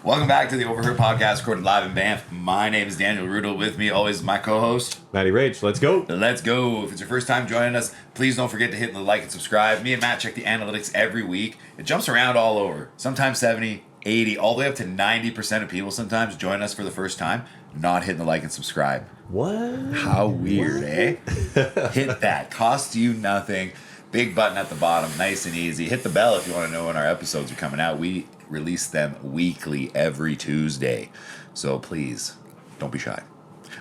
Welcome back to the Overheard Podcast, recorded live in Banff. My name is Daniel Rudel. With me, always my co-host, Matty Rage. Let's go. Let's go. If it's your first time joining us, please don't forget to hit the like and subscribe. Me and Matt check the analytics every week. It jumps around all over. Sometimes 70, 80, all the way up to 90% of people sometimes join us for the first time, not hitting the like and subscribe. What? How weird, eh? Hit that. Costs you nothing. Big button at the bottom. Nice and easy. Hit the bell if you want to know when our episodes are coming out. We release them weekly every Tuesday. So please, don't be shy.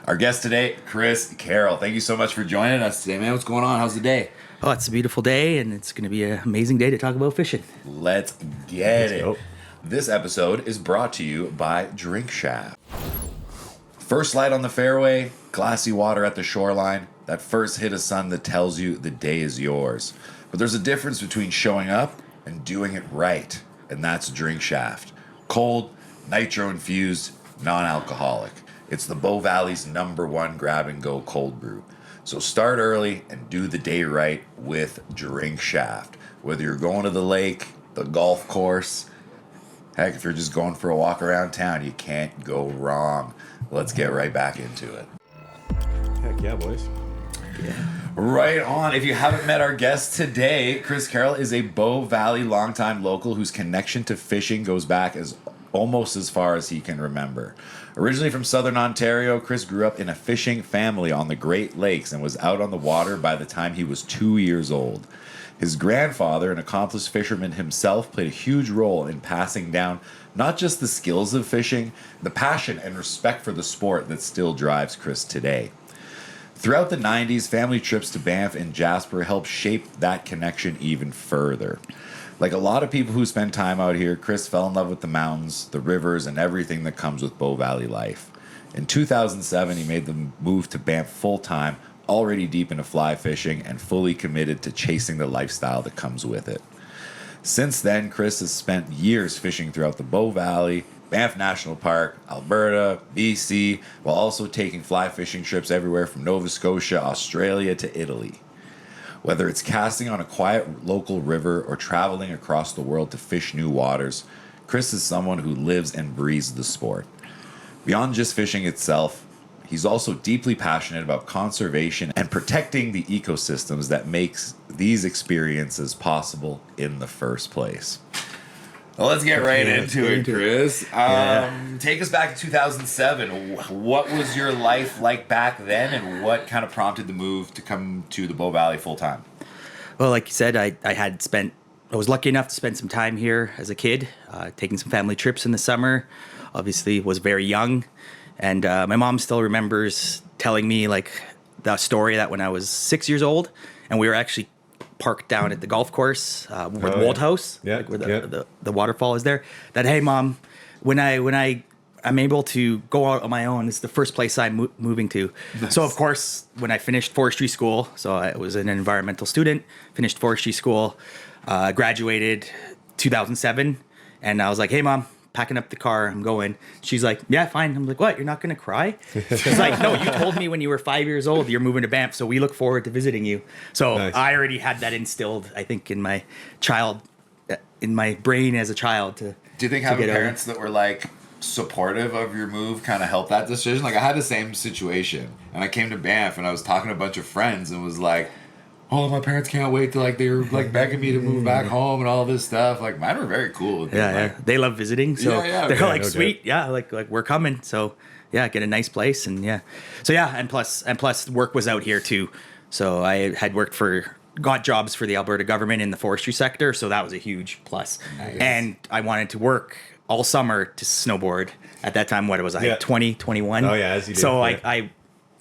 Our guest today, Chris Karol. Thank you so much for joining us today, man. What's going on? How's the day? Oh, it's a beautiful day, and it's going to be an amazing day to talk about fishing. Let's get it. Go. This episode is brought to you by Drink Shaft. First light on the fairway, glassy water at the shoreline, that first hit of sun that tells you the day is yours. But there's a difference between showing up and doing it right, and that's Drink Shaft. Cold, nitro-infused, non-alcoholic. It's the Bow Valley's #1 grab-and-go cold brew. So start early and do the day right with Drink Shaft. Whether you're going to the lake, the golf course, heck, if you're just going for a walk around town, you can't go wrong. Let's get right back into it. Heck yeah, boys. Yeah. Right on. If you haven't met our guest today, Chris Karol is a Bow Valley longtime local whose connection to fishing goes back almost as far as he can remember. Originally from southern Ontario, Chris grew up in a fishing family on the Great Lakes and was out on the water by the time he was 2 years old. His grandfather, an accomplished fisherman himself, played a huge role in passing down not just the skills of fishing, the passion and respect for the sport that still drives Chris today. Throughout the 90s, family trips to Banff and Jasper helped shape that connection even further. Like a lot of people who spend time out here, Chris fell in love with the mountains, the rivers, and everything that comes with Bow Valley life. In 2007, he made the move to Banff full-time, already deep into fly fishing and fully committed to chasing the lifestyle that comes with it. Since then, Chris has spent years fishing throughout the Bow Valley, Banff National Park, Alberta, BC, while also taking fly fishing trips everywhere from Nova Scotia, Australia to Italy. Whether it's casting on a quiet local river or traveling across the world to fish new waters, Chris is someone who lives and breathes the sport. Beyond just fishing itself, he's also deeply passionate about conservation and protecting the ecosystems that makes these experiences possible in the first place. Well, let's get right into it, Chris. Take us back to 2007. What was your life like back then, and what kind of prompted the move to come to the Bow Valley full time? Well, like you said, I was lucky enough to spend some time here as a kid, taking some family trips in the summer. Obviously, was very young, and my mom still remembers telling me like the story that when I was 6 years old, and we were actually parked down at the golf course where the Wold House, like where the waterfall is there. That, hey, Mom, when I'm able to go out on my own, it's the first place I'm moving to. Nice. So of course, when I finished forestry school, so I was an environmental student, finished forestry school, graduated 2007, and I was like, hey, Mom, packing up the car, I'm going. She's like, yeah, fine. I'm like, what? You're not going to cry? She's like, no, you told me when you were 5 years old you're moving to Banff, so we look forward to visiting you. So nice. I already had that instilled, I think, in my brain as a child. Do you think having parents that were like supportive of your move kind of helped that decision? Like I had the same situation, and I came to Banff and I was talking to a bunch of friends and was like, oh, my parents can't wait to they were begging me to move back home and all this stuff. Like mine were very cool. Yeah. They love visiting, so they're like, sweet, like we're coming. So yeah, get a nice place, and and plus work was out here too. So I had got jobs for the Alberta government in the forestry sector, so that was a huge plus. Nice. And I wanted to work all summer to snowboard. At that time, what was I? 20, 21? Oh yeah, as you did. So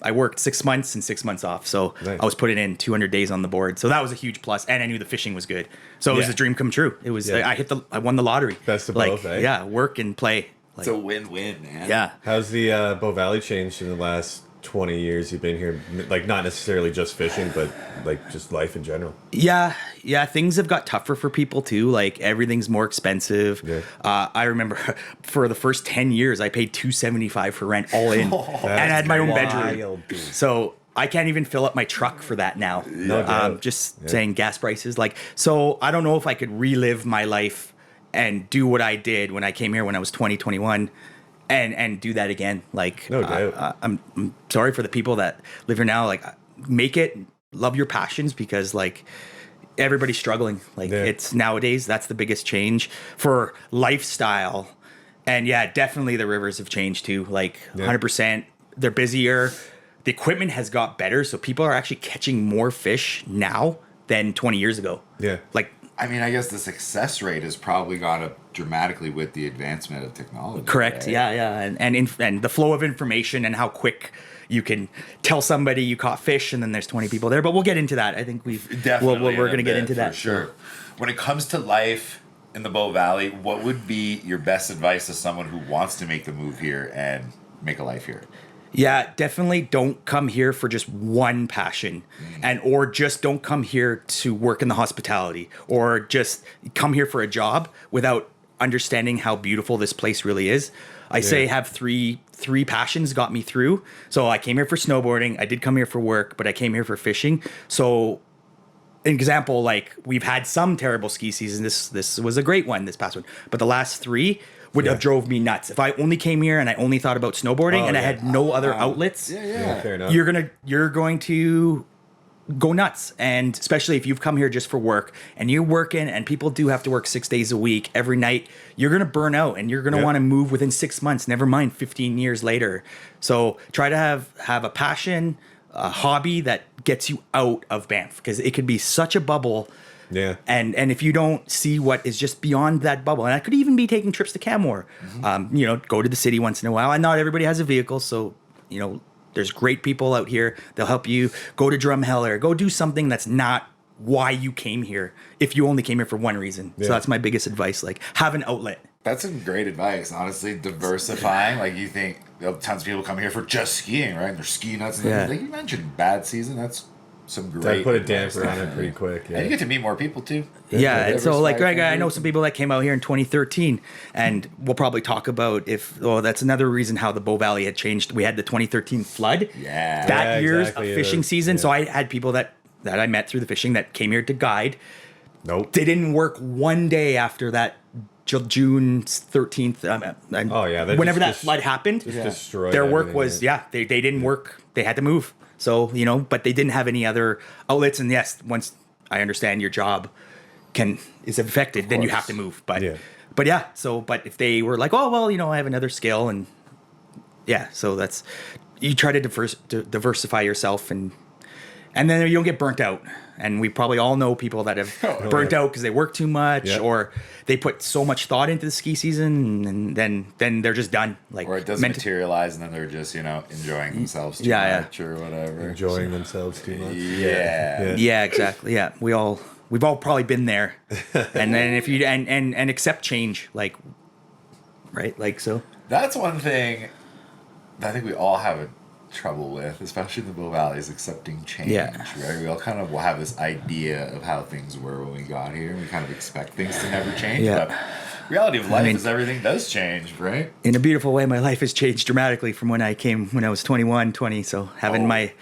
I worked 6 months and 6 months off. So nice. I was putting in 200 days on the board. So that was a huge plus. And I knew the fishing was good. So it was a dream come true. It was, I won the lottery. Best of both, eh? Yeah, work and play. It's a win-win, man. Yeah. How's the Bow Valley changed in the last 20 years you've been here? Like not necessarily just fishing, but like just life in general. Yeah. Things have got tougher for people too. Like everything's more expensive. Yeah. I remember for the first 10 years, I paid $275 for rent all in, and I had my own bedroom. So I can't even fill up my truck for that now. No doubt. Saying gas prices. So I don't know if I could relive my life and do what I did when I came here when I was 20, 21 and do that again. Like, No doubt. I'm sorry for the people that live here now. Like, make it, love your passions, because like everybody's struggling. Like it's nowadays, that's the biggest change for lifestyle. And yeah, definitely the rivers have changed too. Like 100%. They're busier. The equipment has got better. So people are actually catching more fish now than 20 years ago. Yeah. Like, I mean, I guess the success rate has probably gone up dramatically with the advancement of technology. correct. Right? Yeah. And the flow of information and how quick you can tell somebody you caught fish and then there's 20 people there. But we'll get into that. I think Definitely we're going to get into for that. sure. When it comes to life in the Bow Valley, what would be your best advice to someone who wants to make the move here and make a life here? Yeah, definitely don't come here for just one passion, or just don't come here to work in the hospitality, or just come here for a job without understanding how beautiful this place really is. I say have three passions got me through. So I came here for snowboarding. I did come here for work, but I came here for fishing. So example, like we've had some terrible ski seasons. This was a great one, this past one, but the last three would have drove me nuts. If I only came here and I only thought about snowboarding and I had no other outlets, Fair enough. you're going to go nuts. And especially if you've come here just for work and you're working, and people do have to work 6 days a week every night, you're going to burn out and you're going to want to move within 6 months, never mind 15 years later. So try to have a passion, a hobby that gets you out of Banff, because it could be such a bubble. Yeah. And if you don't see what is just beyond that bubble, and I could even be taking trips to Canmore, go to the city once in a while. And not everybody has a vehicle, so there's great people out here. They'll help you go to Drumheller, go do something that's not why you came here. If you only came here for one reason, so that's my biggest advice. Like, have an outlet. That's some great advice, honestly. Diversifying, like you think tons of people come here for just skiing, right? And they're ski nuts. And like you mentioned, bad season. That's some great. I put a advice, damper on it pretty quick. Yeah. And you get to meet more people too. Yeah, and so like Diversify I know some people that came out here in 2013, and we'll probably talk about that's another reason how the Bow Valley had changed. We had the 2013 flood. Yeah. That year's exactly. fishing season. So I had people that I met through the fishing that came here to guide. Nope. They didn't work one day after that June 13th. Whenever that flood happened, destroyed their work everything, was, right? they didn't work. They had to move. So, but they didn't have any other outlets. And yes, once I understand your job is affected, then you have to move. But if they were like, oh, well, I have another skill, and so you try to diversify yourself, and then you don't get burnt out. And we probably all know people that have burnt out because they work too much, or they put so much thought into the ski season, and then they're just done. Like, or it doesn't materialize, and then they're just enjoying themselves too much or whatever. Enjoying themselves too much. Yeah, exactly. Yeah, we've all probably been there. And then if you and accept change, like, right, like, so That's one thing that I think we all have trouble with, especially in the Bow Valley, is accepting change. Right? We all kind of will have this idea of how things were when we got here, and we kind of expect things to never change. But reality of life is everything does change, right? In a beautiful way, my life has changed dramatically from when I came when I was 21, 20. So having my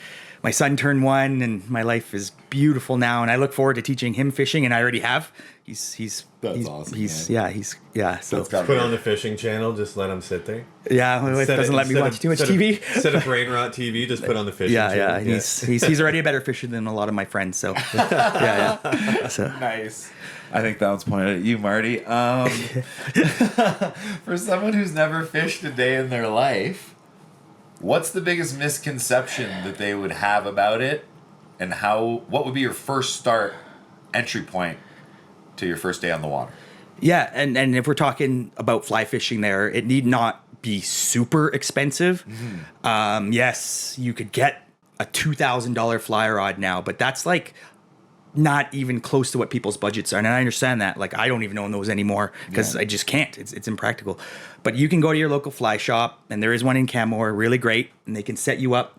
son turn 1, and my life is beautiful now, and I look forward to teaching him fishing, and I already have. That's awesome. So Put on the fishing channel, just let him sit there. Yeah, my wife doesn't let me watch too much TV. Instead of brain rot TV, just put on the fishing channel. Yeah. He's already a better fisher than a lot of my friends. So So Nice. I think that was pointed at you, Marty. For someone who's never fished a day in their life, what's the biggest misconception that they would have about it, and what would be your first entry point to your first day on the water? Yeah, and if we're talking about fly fishing there, it need not be super expensive. Yes, you could get a $2,000 fly rod now, but that's like not even close to what people's budgets are. And I understand that. Like, I don't even own those anymore because I just can't. It's impractical. But you can go to your local fly shop, and there is one in Canmore, really great, and they can set you up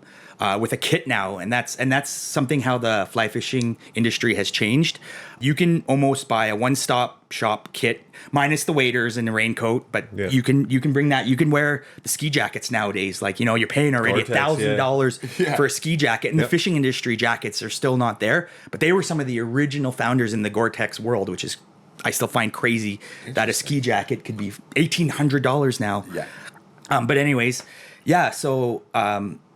with a kit now, and that's something how the fly fishing industry has changed. You can almost buy a one-stop shop kit minus the waders and the raincoat, but you can bring that. You can wear the ski jackets nowadays. Like, you're paying already $1,000 for a ski jacket, and the fishing industry jackets are still not there, but they were some of the original founders in the Gore-Tex world, which is I still find crazy that a ski jacket could be $1,800 now. Yeah. But anyways, yeah. So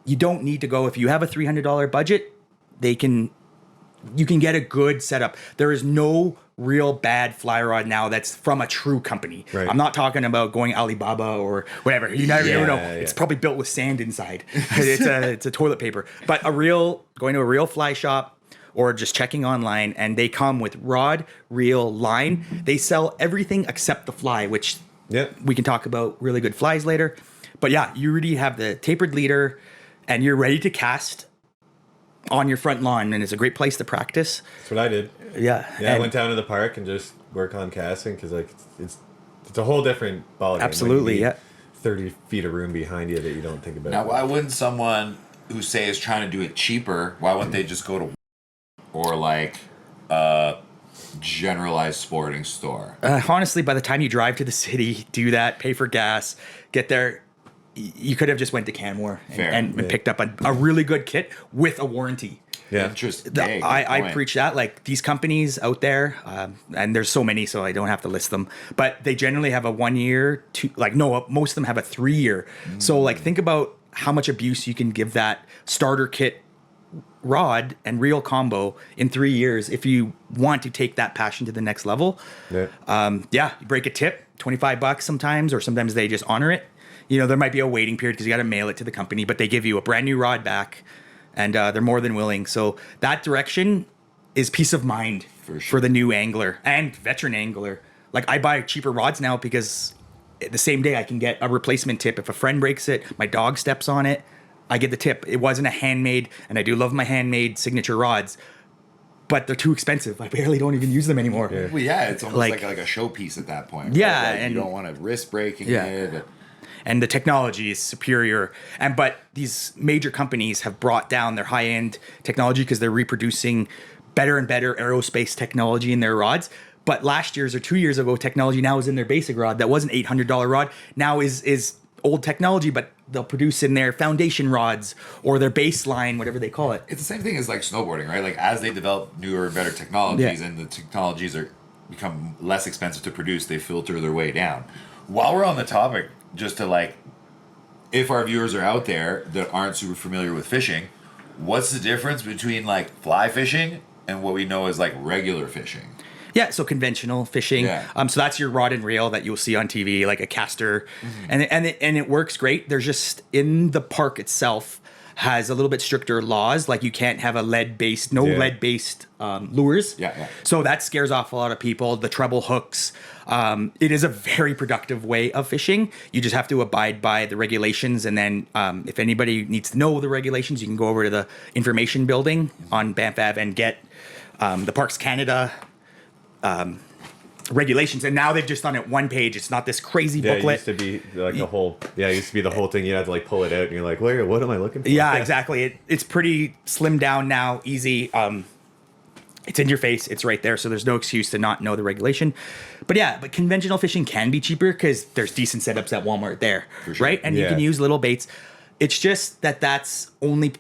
you don't need to go if you have a $300 budget. You can get a good setup. There is no real bad fly rod now that's from a true company. Right. I'm not talking about going Alibaba or whatever. You never know. Yeah. It's probably built with sand inside. It's a toilet paper. But going to a real fly shop or just checking online, and they come with rod, reel, line. They sell everything except the fly, which we can talk about really good flies later. But yeah, you already have the tapered leader and you're ready to cast on your front lawn, and it's a great place to practice. That's what I did. Yeah. I went down to the park and just work on casting because like it's a whole different ballgame. Absolutely, like, 30 feet of room behind you that you don't think about. Now, why wouldn't someone who say is trying to do it cheaper? Why wouldn't they just go to or like a generalized sporting store? Honestly, by the time you drive to the city, do that, pay for gas, get there, you could have just went to Canmore and picked up a really good kit with a warranty. Yeah, Interesting. I preach that. Like these companies out there, and there's so many, so I don't have to list them. But they generally have a 1 year, most of them have a 3 year. So like think about how much abuse you can give that starter kit rod and reel combo in 3 years if you want to take that passion to the next level. You break a tip, $25 sometimes, or sometimes they just honor it. You know, there might be a waiting period because you got to mail it to the company, but they give you a brand new rod back, and they're more than willing. So that direction is peace of mind for the new angler and veteran angler. Like I buy cheaper rods now because the same day I can get a replacement tip. If a friend breaks it, my dog steps on it, I get the tip. It wasn't a handmade, and I do love my handmade signature rods, but they're too expensive. I barely don't even use them anymore. Well, yeah, it's almost like a showpiece at that point. Yeah, right? Like, and you don't want to risk breaking it. And the technology is superior. But these major companies have brought down their high-end technology because they're reproducing better and better aerospace technology in their rods. But last year's or 2 years ago, technology now is in their basic rod. That was an $800 rod. Now is old technology, but they'll produce in their foundation rods or their baseline, whatever they call it. It's the same thing as like snowboarding, right? Like as they develop newer and better technologies and the technologies become less expensive to produce, they filter their way down. While we're on the topic, just to like, if our viewers are out there that aren't super familiar with fishing, what's the difference between like fly fishing and what we know as like regular fishing? Yeah, so conventional fishing. Yeah. So that's your rod and reel that you'll see on TV, like a caster, and it works great. There's just in the park itself has a little bit stricter laws, like you can't have lead-based lures. Yeah. So that scares off a lot of people. The treble hooks. It is a very productive way of fishing. You just have to abide by the regulations, and then if anybody needs to know the regulations, you can go over to the information building on Banff Ave and get the Parks Canada regulations, and now they've just done it one page. It's not this crazy booklet. It used to be like it used to be the whole thing. You had to like pull it out, and you're like, what am I looking for? Yeah, exactly. It's pretty slimmed down now, easy. It's in your face. It's right there, so there's no excuse to not know the regulation. But conventional fishing can be cheaper because there's decent setups at Walmart there, right? And you can use little baits. It's just that's only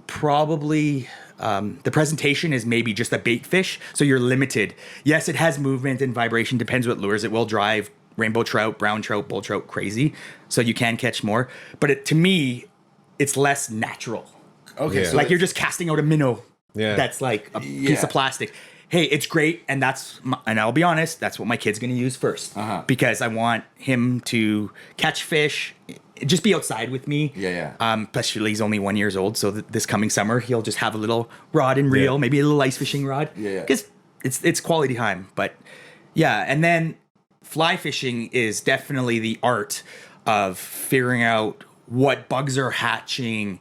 probably the presentation is maybe just a bait fish, so you're limited. Yes, it has movement and vibration, depends what lures. It will drive rainbow trout, brown trout, bull trout crazy, so you can catch more. But to me, it's less natural. Okay, so like you're just casting out a minnow that's like a piece of plastic. Hey, it's great, and and I'll be honest, that's what my kid's gonna use first because I want him to catch fish. Just be outside with me. Especially he's only 1 year old, so this coming summer he'll just have a little rod and reel, maybe a little ice fishing rod. Because it's quality time. But and then fly fishing is definitely the art of figuring out what bugs are hatching.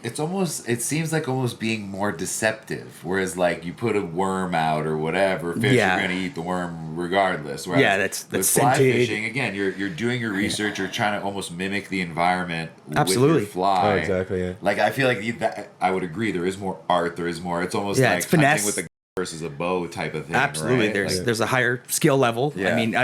It seems like almost being more deceptive. Whereas like you put a worm out or whatever, fish are going to eat the worm regardless. Whereas that's fly scented. fishing, again, you're doing your research, you're trying to almost mimic the environment with Absolutely. your fly. Oh, exactly, yeah. Like I feel like I would agree there is more art, there is more, it's almost like it's finesse. hunting with a versus a bow type of thing. Absolutely. Right? There's a higher skill level. I mean,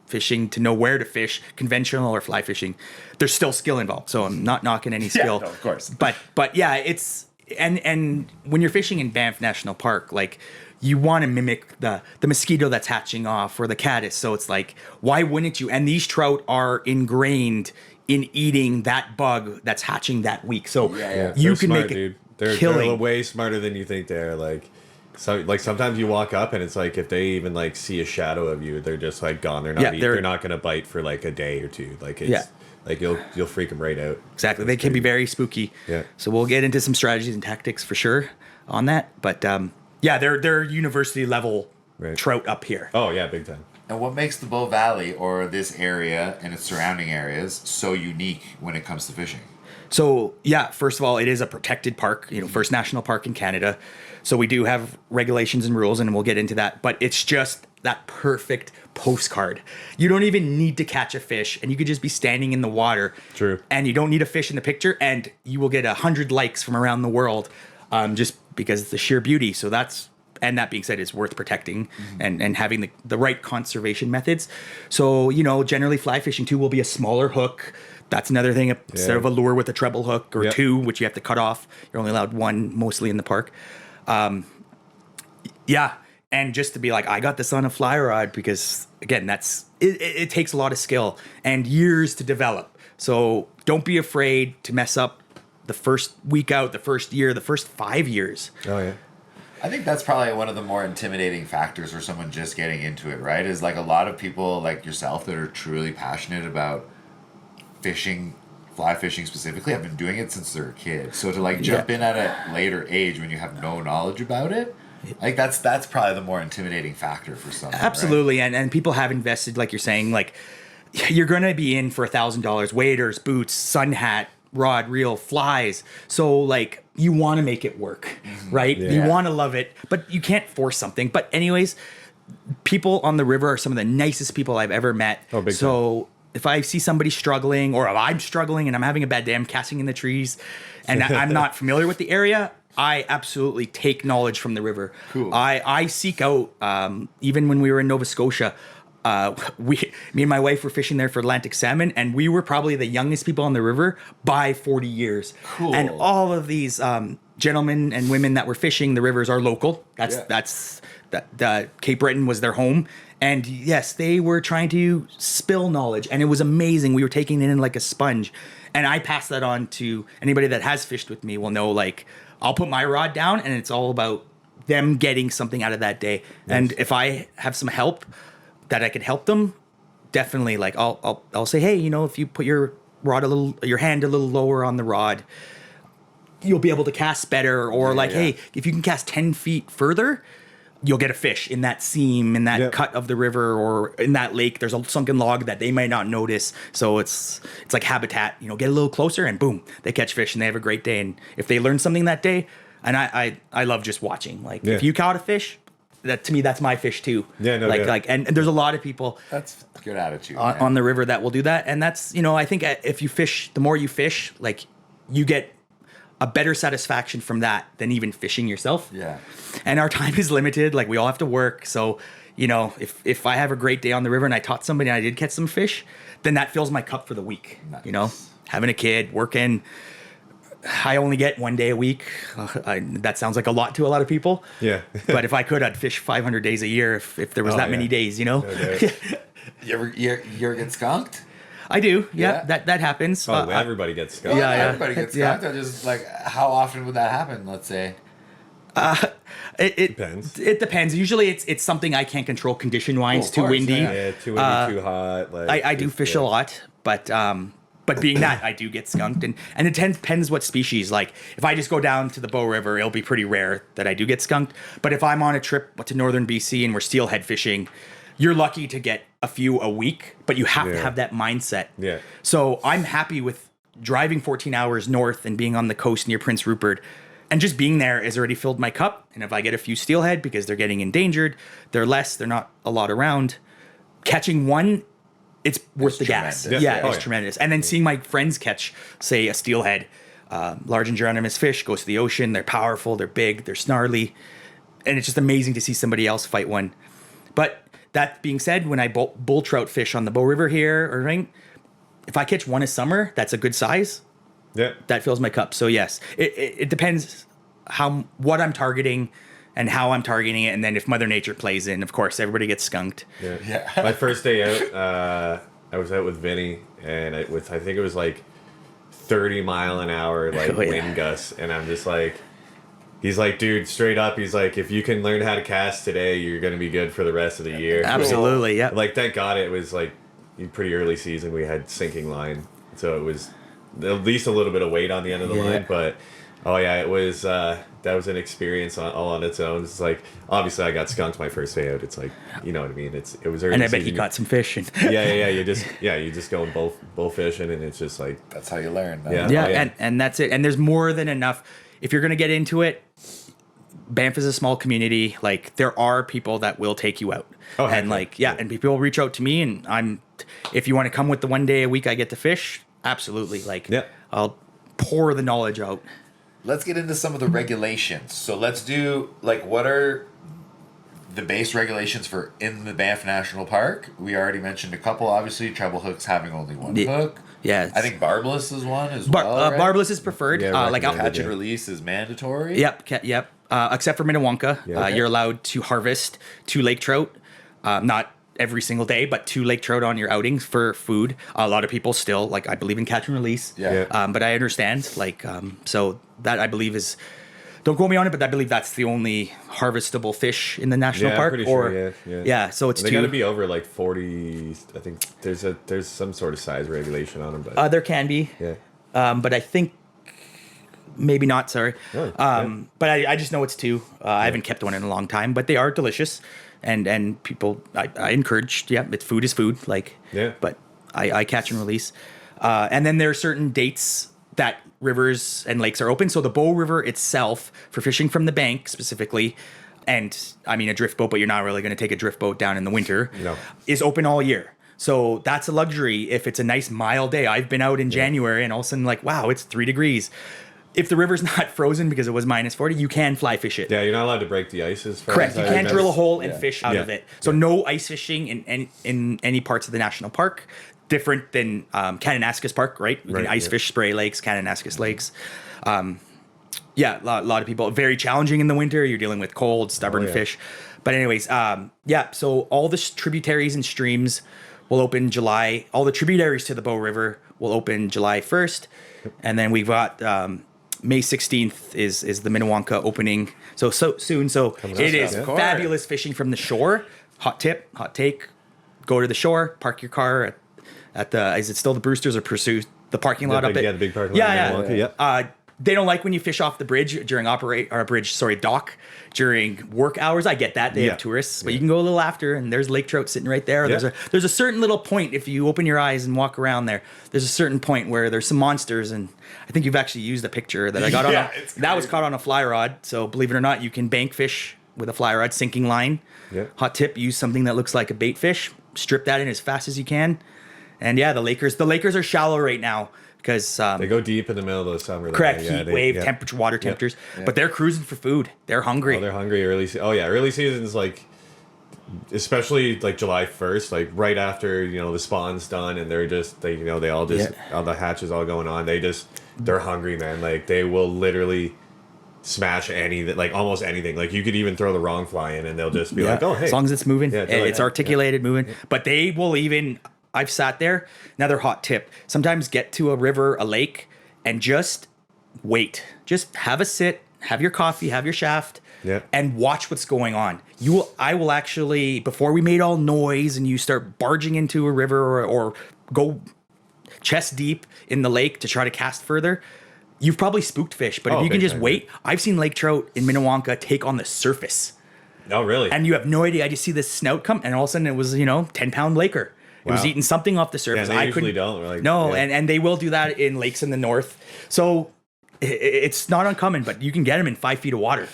fishing to know where to fish, conventional or fly fishing, there's still skill involved. So I'm not knocking any skill. No, of course. But yeah, it's and when you're fishing in Banff National Park, like you want to mimic the mosquito that's hatching off or the caddis. So it's like, why wouldn't you? And these trout are ingrained in eating that bug that's hatching that week. So Yeah, you they're can smart, make it dude. They're killing. way smarter than you think they are. Like, so like sometimes you walk up and it's like if they even like see a shadow of you, they're just like gone. They're not. They're not gonna bite for like a day or two. Like it's like you'll freak them right out. Exactly. They can be very spooky. Yeah. So we'll get into some strategies and tactics for sure on that. But they're university level trout up here. Oh yeah, big time. And what makes the Bow Valley or this area and its surrounding areas so unique when it comes to fishing? So first of all, it is a protected park, first national park in Canada. So we do have regulations and rules, and we'll get into that. But it's just that perfect postcard. You don't even need to catch a fish, and you could just be standing in the water. True. And you don't need a fish in the picture, and you will get 100 likes from around the world, just because it's the sheer beauty. So that being said, it's worth protecting and having the right conservation methods. So, generally fly fishing too will be a smaller hook. That's another thing. Instead of a lure with a treble hook or two, which you have to cut off, you're only allowed one mostly in the park. And just to be like, I got this on a fly rod because, again, it takes a lot of skill and years to develop. So don't be afraid to mess up the first week out, the first year, the first 5 years. Oh yeah. I think that's probably one of the more intimidating factors for someone just getting into it, right? Is like a lot of people like yourself that are truly passionate about fishing, fly fishing specifically, have been doing it since they're a kid. So to like jump in at a later age when you have no knowledge about it, like that's probably the more intimidating factor for someone. Absolutely. Right? And people have invested, like you're saying, like you're going to be in for $1,000, waders, boots, sun hat, rod, reel, flies. So like you want to make it work, right? Yeah. You want to love it, but you can't force something. But anyways, people on the river are some of the nicest people I've ever met. Oh, big so if I see somebody struggling, or if I'm struggling and I'm having a bad day, I'm casting in the trees and I'm not familiar with the area, I absolutely take knowledge from the river. Cool. I seek out, even when we were in Nova Scotia, me and my wife were fishing there for Atlantic salmon, and we were probably the youngest people on the river by 40 years. Cool. And all of these gentlemen and women that were fishing the rivers are local. Cape Breton was their home. And yes, they were trying to spill knowledge, and it was amazing. We were taking it in like a sponge. And I pass that on to anybody that has fished with me will know, like, I'll put my rod down, and it's all about them getting something out of that day. Nice. And if I have some help that I could help them, definitely, like, I'll say, hey, if you put your hand a little lower on the rod, you'll be able to cast better. Or hey, if you can cast 10 feet further, you'll get a fish in that seam, in that cut of the river, or in that lake. There's a sunken log that they might not notice. So it's like habitat, get a little closer and boom, they catch fish and they have a great day. And if they learn something that day, and I love just watching, like if you caught a fish, that to me, that's my fish too. And there's a lot of people That's a good attitude on the river that will do that. And that's, I think if you fish, the more you fish, like you get a better satisfaction from that than even fishing yourself. Yeah. And our time is limited. Like we all have to work. So, if I have a great day on the river and I taught somebody and I did catch some fish, then that fills my cup for the week. Nice. Having a kid, working, I only get 1 day a week. That sounds like a lot to a lot of people. Yeah. But if I could, I'd fish 500 days a year if there was many days, No doubt. You ever get skunked? I do. Yeah. That happens. Oh, everybody gets skunked. Well, everybody gets skunked. I just like, how often would that happen? Let's say. It depends. It depends. Usually, it's something I can't control condition wise. Too windy. Yeah, too windy, too hot. Like I do fish a lot, but being that I do get skunked, and it depends what species. Like if I just go down to the Bow River, it'll be pretty rare that I do get skunked. But if I'm on a trip to northern BC and we're steelhead fishing, you're lucky to get a few a week, but you have to have that mindset. Yeah. So I'm happy with driving 14 hours north and being on the coast near Prince Rupert, and just being there has already filled my cup. And if I get a few steelhead because they're getting endangered, they're not a lot around. Catching one, it's worth the gas. Yeah. It's tremendous. And then seeing my friends catch, say, a steelhead, large and anadromous fish, goes to the ocean. They're powerful, they're big, they're snarly, and it's just amazing to see somebody else fight one. But that being said, when I bull trout fish on the Bow River here, if I catch one a summer, that's a good size. Yeah. That fills my cup. So yes, it depends what I'm targeting and how I'm targeting it. And then if Mother Nature plays in, of course, everybody gets skunked. Yeah. My first day out, I was out with Vinny, and I think it was like 30 mile an hour wind gusts, and I'm just like, he's like, dude, straight up, he's like, if you can learn how to cast today, you're gonna be good for the rest of the year. Absolutely, yeah. Like, thank God it was like pretty early season. We had sinking line, so it was at least a little bit of weight on the end of the line. But it was that was an experience all on its own. It's like, obviously I got skunked my first day out. It's like, you know what I mean. It was early. And I bet season. he caught some fish. And You just go bull fishing, and it's just like, that's how you learn. And that's it. And there's more than enough. If you're gonna get into it, Banff is a small community. Like, there are people that will take you out. And people will reach out to me, and if you want to come with the 1 day a week I get to fish, absolutely. I'll pour the knowledge out. Let's get into some of the regulations. So let's do, what are the base regulations for in the Banff National Park? We already mentioned a couple, obviously. Treble hooks having only one hook. Yeah. I think barbless is one as well, right? Barbless is preferred. Catch and release is mandatory. Yep. Except for Minnewanka. You're allowed to harvest 2 lake trout. Not every single day, but 2 lake trout on your outings for food. A lot of people still, I believe in catch and release. But I understand. So that I believe is, don't quote me on it, but I believe that's the only harvestable fish in the national park. I'm pretty sure. So it's they got to be over 40. I think there's some sort of size regulation on them. But there can be. But I think maybe not. Sorry. Oh, but I just know it's 2. I haven't kept one in a long time, but they are delicious, and people I encourage. It's food is food. But I catch and release, and then there are certain dates that rivers and lakes are open. So the Bow River itself, for fishing from the bank specifically, and I mean a drift boat, but you're not really going to take a drift boat down in the winter, is open all year. So that's a luxury if it's a nice mild day. I've been out in January and all of a sudden wow, it's 3 degrees. If the river's not frozen because it was -40, you can fly fish it. Yeah, you're not allowed to break the ice as far Correct. as You can't drill a hole and fish out of it. So no ice fishing in any parts of the national park. Different than Kananaskis Park, right? You can ice fish Spray Lakes, Kananaskis Lakes. A lot of people. Very challenging in the winter. You're dealing with cold, stubborn fish. But anyways, so all the tributaries and streams will open July. All the tributaries to the Bow River will open July 1st. And then we've got May 16th is the Minnewanka opening. So soon. So it is fabulous fishing from the shore. Hot tip, hot take. Go to the shore, park your car at the, is it still the Brewsters or Pursue, the parking lot up at? Yeah, the big parking lot. They don't like when you fish off the bridge during dock during work hours. I get that. They have tourists, but you can go a little after, and there's lake trout sitting right there. There's a certain little point, if you open your eyes and walk around there, there's a certain point where there's some monsters, and I think you've actually used a picture that I got that was caught on a fly rod. So believe it or not, you can bank fish with a fly rod, sinking line. Hot tip, use something that looks like a bait fish, strip that in as fast as you can. And the Lakers are shallow right now because they go deep in the middle of the summer. Correct, heat wave, temperature, water temperatures. But they're cruising for food. They're hungry. Oh, they're hungry early. Early season is especially July 1st, right after the spawn's done, and they're just they all just all the hatches all going on. They're hungry, man. They will literally smash almost anything. You could even throw the wrong fly in, and they'll just be like, oh, hey, as long as it's moving, it's articulated, moving. But they will even. I've sat there. Another hot tip. Sometimes get to a river, a lake, and just wait. Just have a sit, have your coffee, have your shaft, and watch what's going on. I will actually, before we made all noise and you start barging into a river or go chest deep in the lake to try to cast further, you've probably spooked fish. But if you can just wait, I've seen lake trout in Minnewanka take on the surface. Oh, really? And you have no idea. I just see this snout come, and all of a sudden it was, 10-pound laker. It was eating something off the surface. Yeah, they usually don't. And they will do that in lakes in the north. So it's not uncommon, but you can get them in 5 feet of water.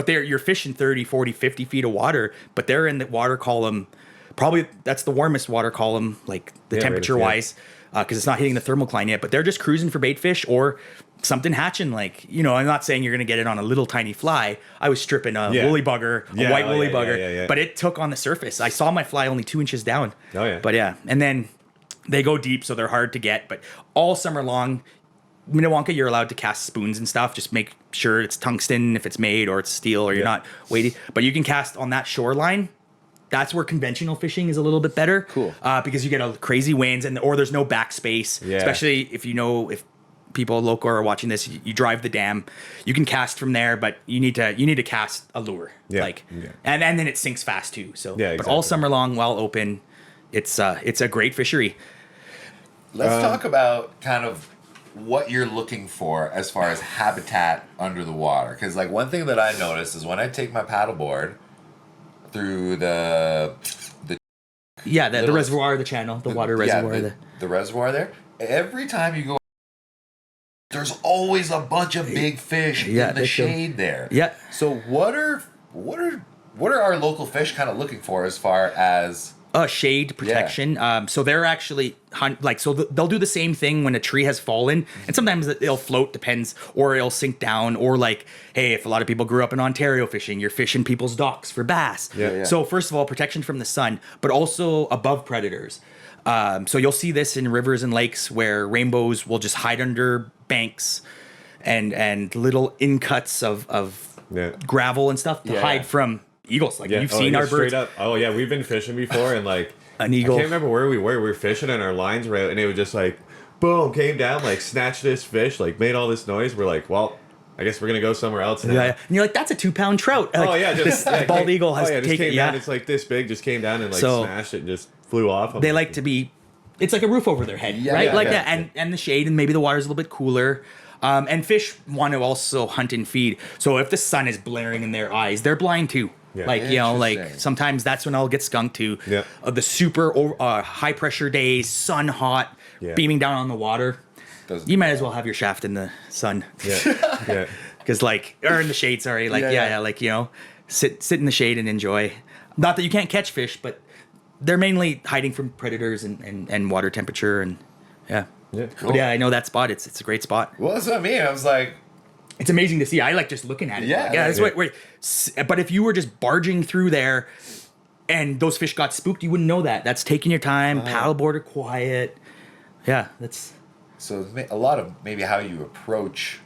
You're fishing 30, 40, 50 feet of water, but they're in the water column. Probably that's the warmest water column, the temperature wise, because it's not hitting the thermocline yet, but they're just cruising for bait fish or something hatching. I'm not saying you're going to get it on a little tiny fly. I was stripping a woolly bugger, a white woolly bugger, but it took on the surface. I saw my fly only 2 inches down. Oh, yeah. But and then they go deep, so they're hard to get. But all summer long, Minnewanka, you're allowed to cast spoons and stuff. Just make sure it's tungsten if it's made, or it's steel, or you're not weighty. But you can cast on that shoreline. That's where conventional fishing is a little bit better. Cool. Because you get a crazy winds or there's no backspace. Yeah. Especially if people local are watching this, you drive the dam. You can cast from there, but you need to cast a lure. Yeah. And then it sinks fast too. So Yeah, but all exactly. summer long while open, it's a great fishery. Let's talk about kind of what you're looking for as far as habitat under the water. Because like one thing that I noticed is when I take my paddleboard through the reservoir, the channel, the water reservoir. The reservoir there. Every time you go, there's always a bunch of big fish in the shade there. Yeah. So what are our local fish kind of looking for as far as shade protection. So they're actually they'll do the same thing when a tree has fallen, and sometimes it'll float, depends, or it'll sink down, or like, hey, if a lot of people grew up in Ontario fishing, you're fishing people's docks for bass. Yeah. So first of all, protection from the sun, but also above predators. So you'll see this in rivers and lakes where rainbows will just hide under banks and little incuts of gravel and stuff to hide from eagles. Like you've seen our birds. Up. Oh yeah, we've been fishing before, and like an eagle. I can't remember where we were. We were fishing, and our lines were out, and it was just like, boom, came down, like snatched this fish, like made all this noise. We're like, well, I guess we're gonna go somewhere else now. Yeah. And you're like, that's a 2-pound trout. Like, just this bald eagle has just taken. came down. It's like this big, just came down and like smashed it and just flew off. They like to be. It's like a roof over their head, right? That, and the shade, and maybe the water's a little bit cooler. And fish want to also hunt and feed. So if the sun is blaring in their eyes, they're blind too. Yeah. Like, like sometimes that's when I'll get skunked to. Yeah. The super high pressure days, sun hot, beaming down on the water. You might as well have your shaft in the sun. Yeah. Because or in the shade, sorry. Sit in the shade and enjoy. Not that you can't catch fish, but they're mainly hiding from predators and water temperature and Yeah. Cool. But I know that spot. It's a great spot. Well, that's what I mean. I was like, it's amazing to see. I like just looking at it. Yeah. That's what. But if you were just barging through there, and those fish got spooked, you wouldn't know that. That's taking your time. Paddleboard are quiet. Yeah, that's. So a lot of maybe how you approach.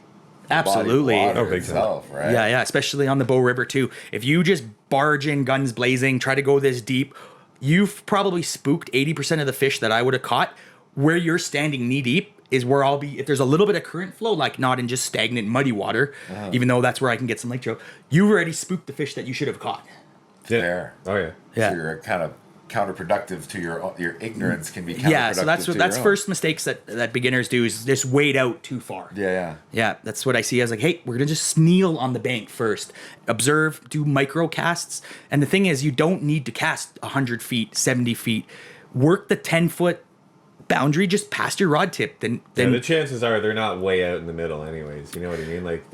Absolutely. The body of water big time. itself, right? Yeah, especially on the Bow River too. If you just barge in, guns blazing, try to go this deep, you've probably spooked 80% of the fish that I would have caught. Where you're standing knee deep is where I'll be. If there's a little bit of current flow, like not in just stagnant, muddy water, even though that's where I can get some lake trout, you've already spooked the fish that you should have caught. Fair. Oh yeah. Yeah. So you're kind of counterproductive to your ignorance can be counterproductive. Yeah, so that's to that's your own. first mistakes that beginners do is just wade out too far. Yeah. That's what I see as like, hey, we're gonna just kneel on the bank first, observe, do micro casts, and the thing is, you don't need to cast 100 feet, 70 feet, work the 10-foot boundary just past your rod tip. Then the chances are they're not way out in the middle, anyways. You know what I mean? Like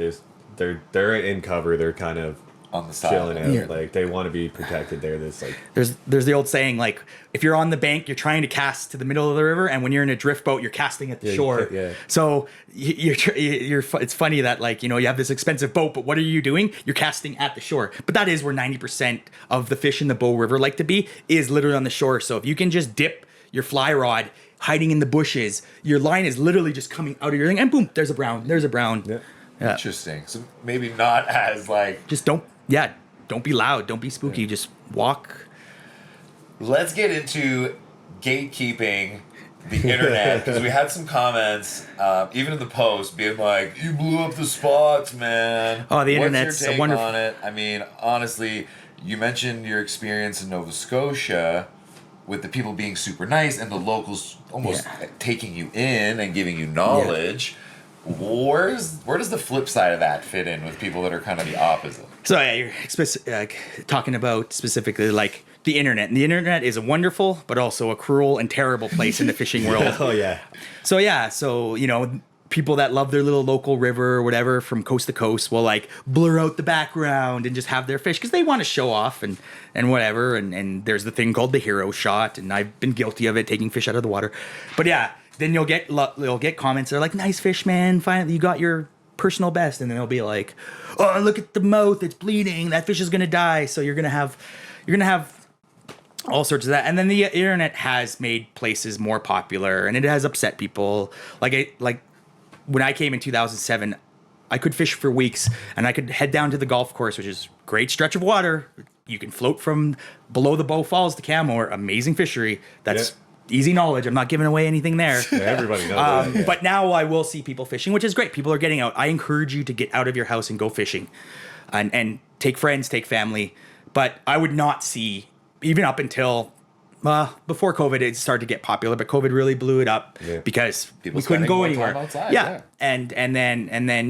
they're in cover. They're kind of on the side, chilling out. Like they want to be protected there. There's the old saying, like, if you're on the bank, you're trying to cast to the middle of the river, and when you're in a drift boat, you're casting at the shore. So it's funny that you have this expensive boat, but what are you doing? You're casting at the shore. But that is where 90% of the fish in the Bow River like to be, is literally on the shore. So if you can just dip your fly rod hiding in the bushes, your line is literally just coming out of your thing, and boom, there's a brown. Yeah. Interesting. So maybe not as just don't be loud, don't be spooky, just walk. Let's get into gatekeeping the internet, because we had some comments, even in the post, being like, "You blew up the spots, man." Oh, the internet's What's your take wonderful on it? I mean, honestly, you mentioned your experience in Nova Scotia with the people being super nice and the locals almost taking you in and giving you knowledge. Where does the flip side of that fit in with people that are kind of the opposite? So you're talking about specifically like the internet. And the internet is a wonderful, but also a cruel and terrible place in the fishing world. Oh yeah. So people that love their little local river or whatever from coast to coast will blur out the background and just have their fish because they want to show off and whatever. And there's the thing called the hero shot, and I've been guilty of it, taking fish out of the water. But then you'll get comments that are like, "Nice fish, man. Finally, you got your personal best." And then they'll be like, "Oh, look at the mouth. It's bleeding. That fish is going to die." So you're going to have all sorts of that. And then the internet has made places more popular, and it has upset people. when I came in 2007, I could fish for weeks, and I could head down to the golf course, which is a great stretch of water. You can float from below the Bow Falls to Canmore, amazing fishery. That's easy knowledge. I'm not giving away anything there. Yeah, everybody knows that. But now I will see people fishing, which is great. People are getting out. I encourage you to get out of your house and go fishing, and take friends, take family. But I would not see, even up until before COVID, it started to get popular, but COVID really blew it up because People we couldn't go anywhere. Outside, yeah. And then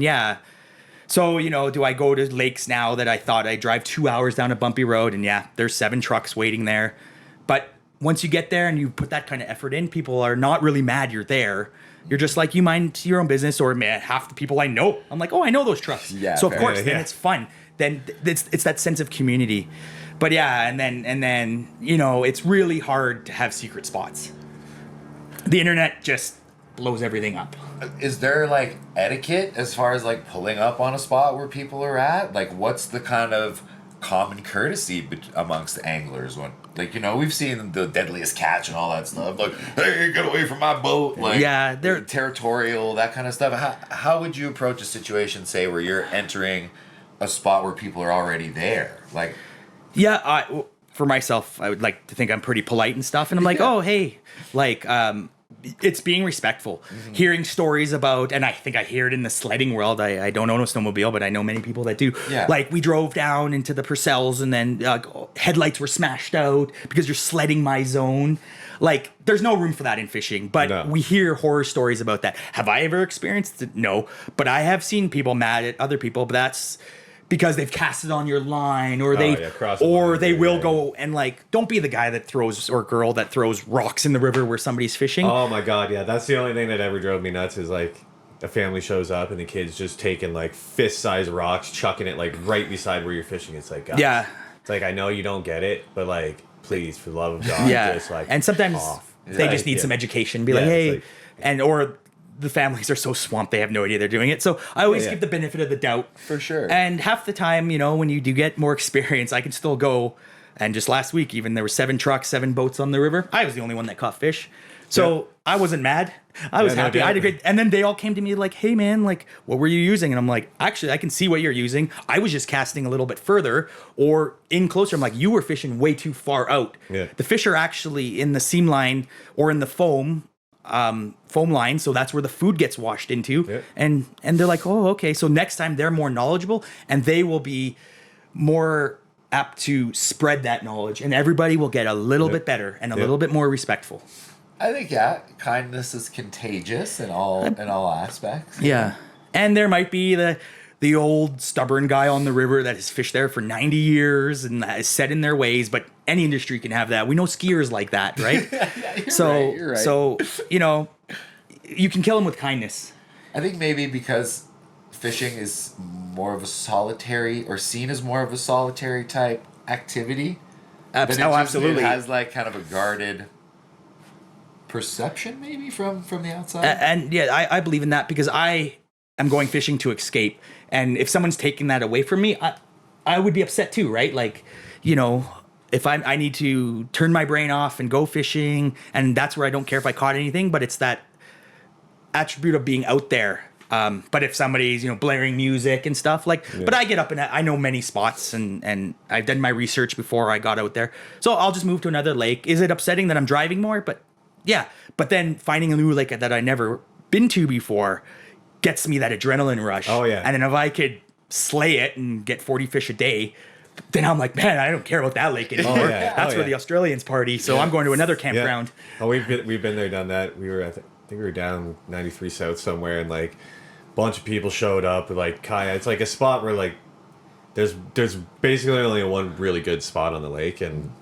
So, do I go to lakes now that I thought I'd drive 2 hours down a bumpy road, and there's 7 trucks waiting there. But once you get there and you put that kind of effort in, people are not really mad you're there. You're just like, you mind your own business, or man, half the people I know, I'm like, oh, I know those trucks. Yeah, so of course, then it's fun. Then it's that sense of community. But and then it's really hard to have secret spots. The internet just blows everything up. Is there like etiquette as far as like pulling up on a spot where people are at? Like, what's the kind of common courtesy amongst anglers when, like, we've seen the deadliest catch and all that stuff, like, hey, get away from my boat, like, they're territorial, that kind of stuff. How would you approach a situation, say, where you're entering a spot where people are already there? Like, for myself, I would like to think I'm pretty polite and stuff, and I'm like, oh, hey, like, it's being respectful. Hearing stories about, and I think I hear it in the sledding world. I don't own a snowmobile, but I know many people that do. Yeah. Like, we drove down into the Purcells, and then headlights were smashed out because you're sledding my zone. Like, there's no room for that in fishing, but we hear horror stories about that. Have I ever experienced it? No, but I have seen people mad at other people, but that's because they've cast it on your line, or they will go and, like, don't be the guy that throws, or girl that throws rocks in the river where somebody's fishing. Oh my God, yeah, that's the only thing that ever drove me nuts is, like, a family shows up and the kid's just taking, like, fist-sized rocks, chucking it, like, right beside where you're fishing. It's like, God, it's like, I know you don't get it, but, like, please, for the love of God, just, like, and sometimes they just need some education. Be like, hey, or the families are so swamped they have no idea they're doing it. So I always give the benefit of the doubt. For sure. And half the time, when you do get more experience, I can still go. And just last week, even, there were 7 trucks, 7 boats on the river. I was the only one that caught fish. So I wasn't mad. I was happy. I had a great, and then they all came to me like, hey man, like, what were you using? And I'm like, actually, I can see what you're using. I was just casting a little bit further or in closer. I'm like, you were fishing way too far out. Yeah. The fish are actually in the seam line or in the foam line, so that's where the food gets washed into. And they're like, oh, okay, so next time they're more knowledgeable, and they will be more apt to spread that knowledge, and everybody will get a little bit better and a little bit more respectful. I think kindness is contagious in all aspects. Yeah. And there might be the old stubborn guy on the river that has fished there for 90 years and is set in their ways, but any industry can have that. We know skiers like that, right? You're right. So, you can kill them with kindness. I think maybe because fishing is more of a solitary, or seen as more of a solitary type activity. Absolutely. It has like kind of a guarded perception maybe from the outside. And I believe in that because I am going fishing to escape. And if someone's taking that away from me, I would be upset too, right? Like, if I need to turn my brain off and go fishing, and that's where I don't care if I caught anything, but it's that attribute of being out there. But if somebody's, blaring music and stuff, but I get up and I know many spots and I've done my research before I got out there. So I'll just move to another lake. Is it upsetting that I'm driving more? But yeah, but then finding a new lake that I never been to before gets me that adrenaline rush. Oh yeah. And then if I could slay it and get 40 fish a day, then I'm like, man, I don't care about that lake anymore. That's where the Australians party. So I'm going to another campground. Oh, we've been there, done that. We were I think we were down 93 South somewhere, and like a bunch of people showed up with like kayak. It's like a spot where like there's basically only one really good spot on the lake, and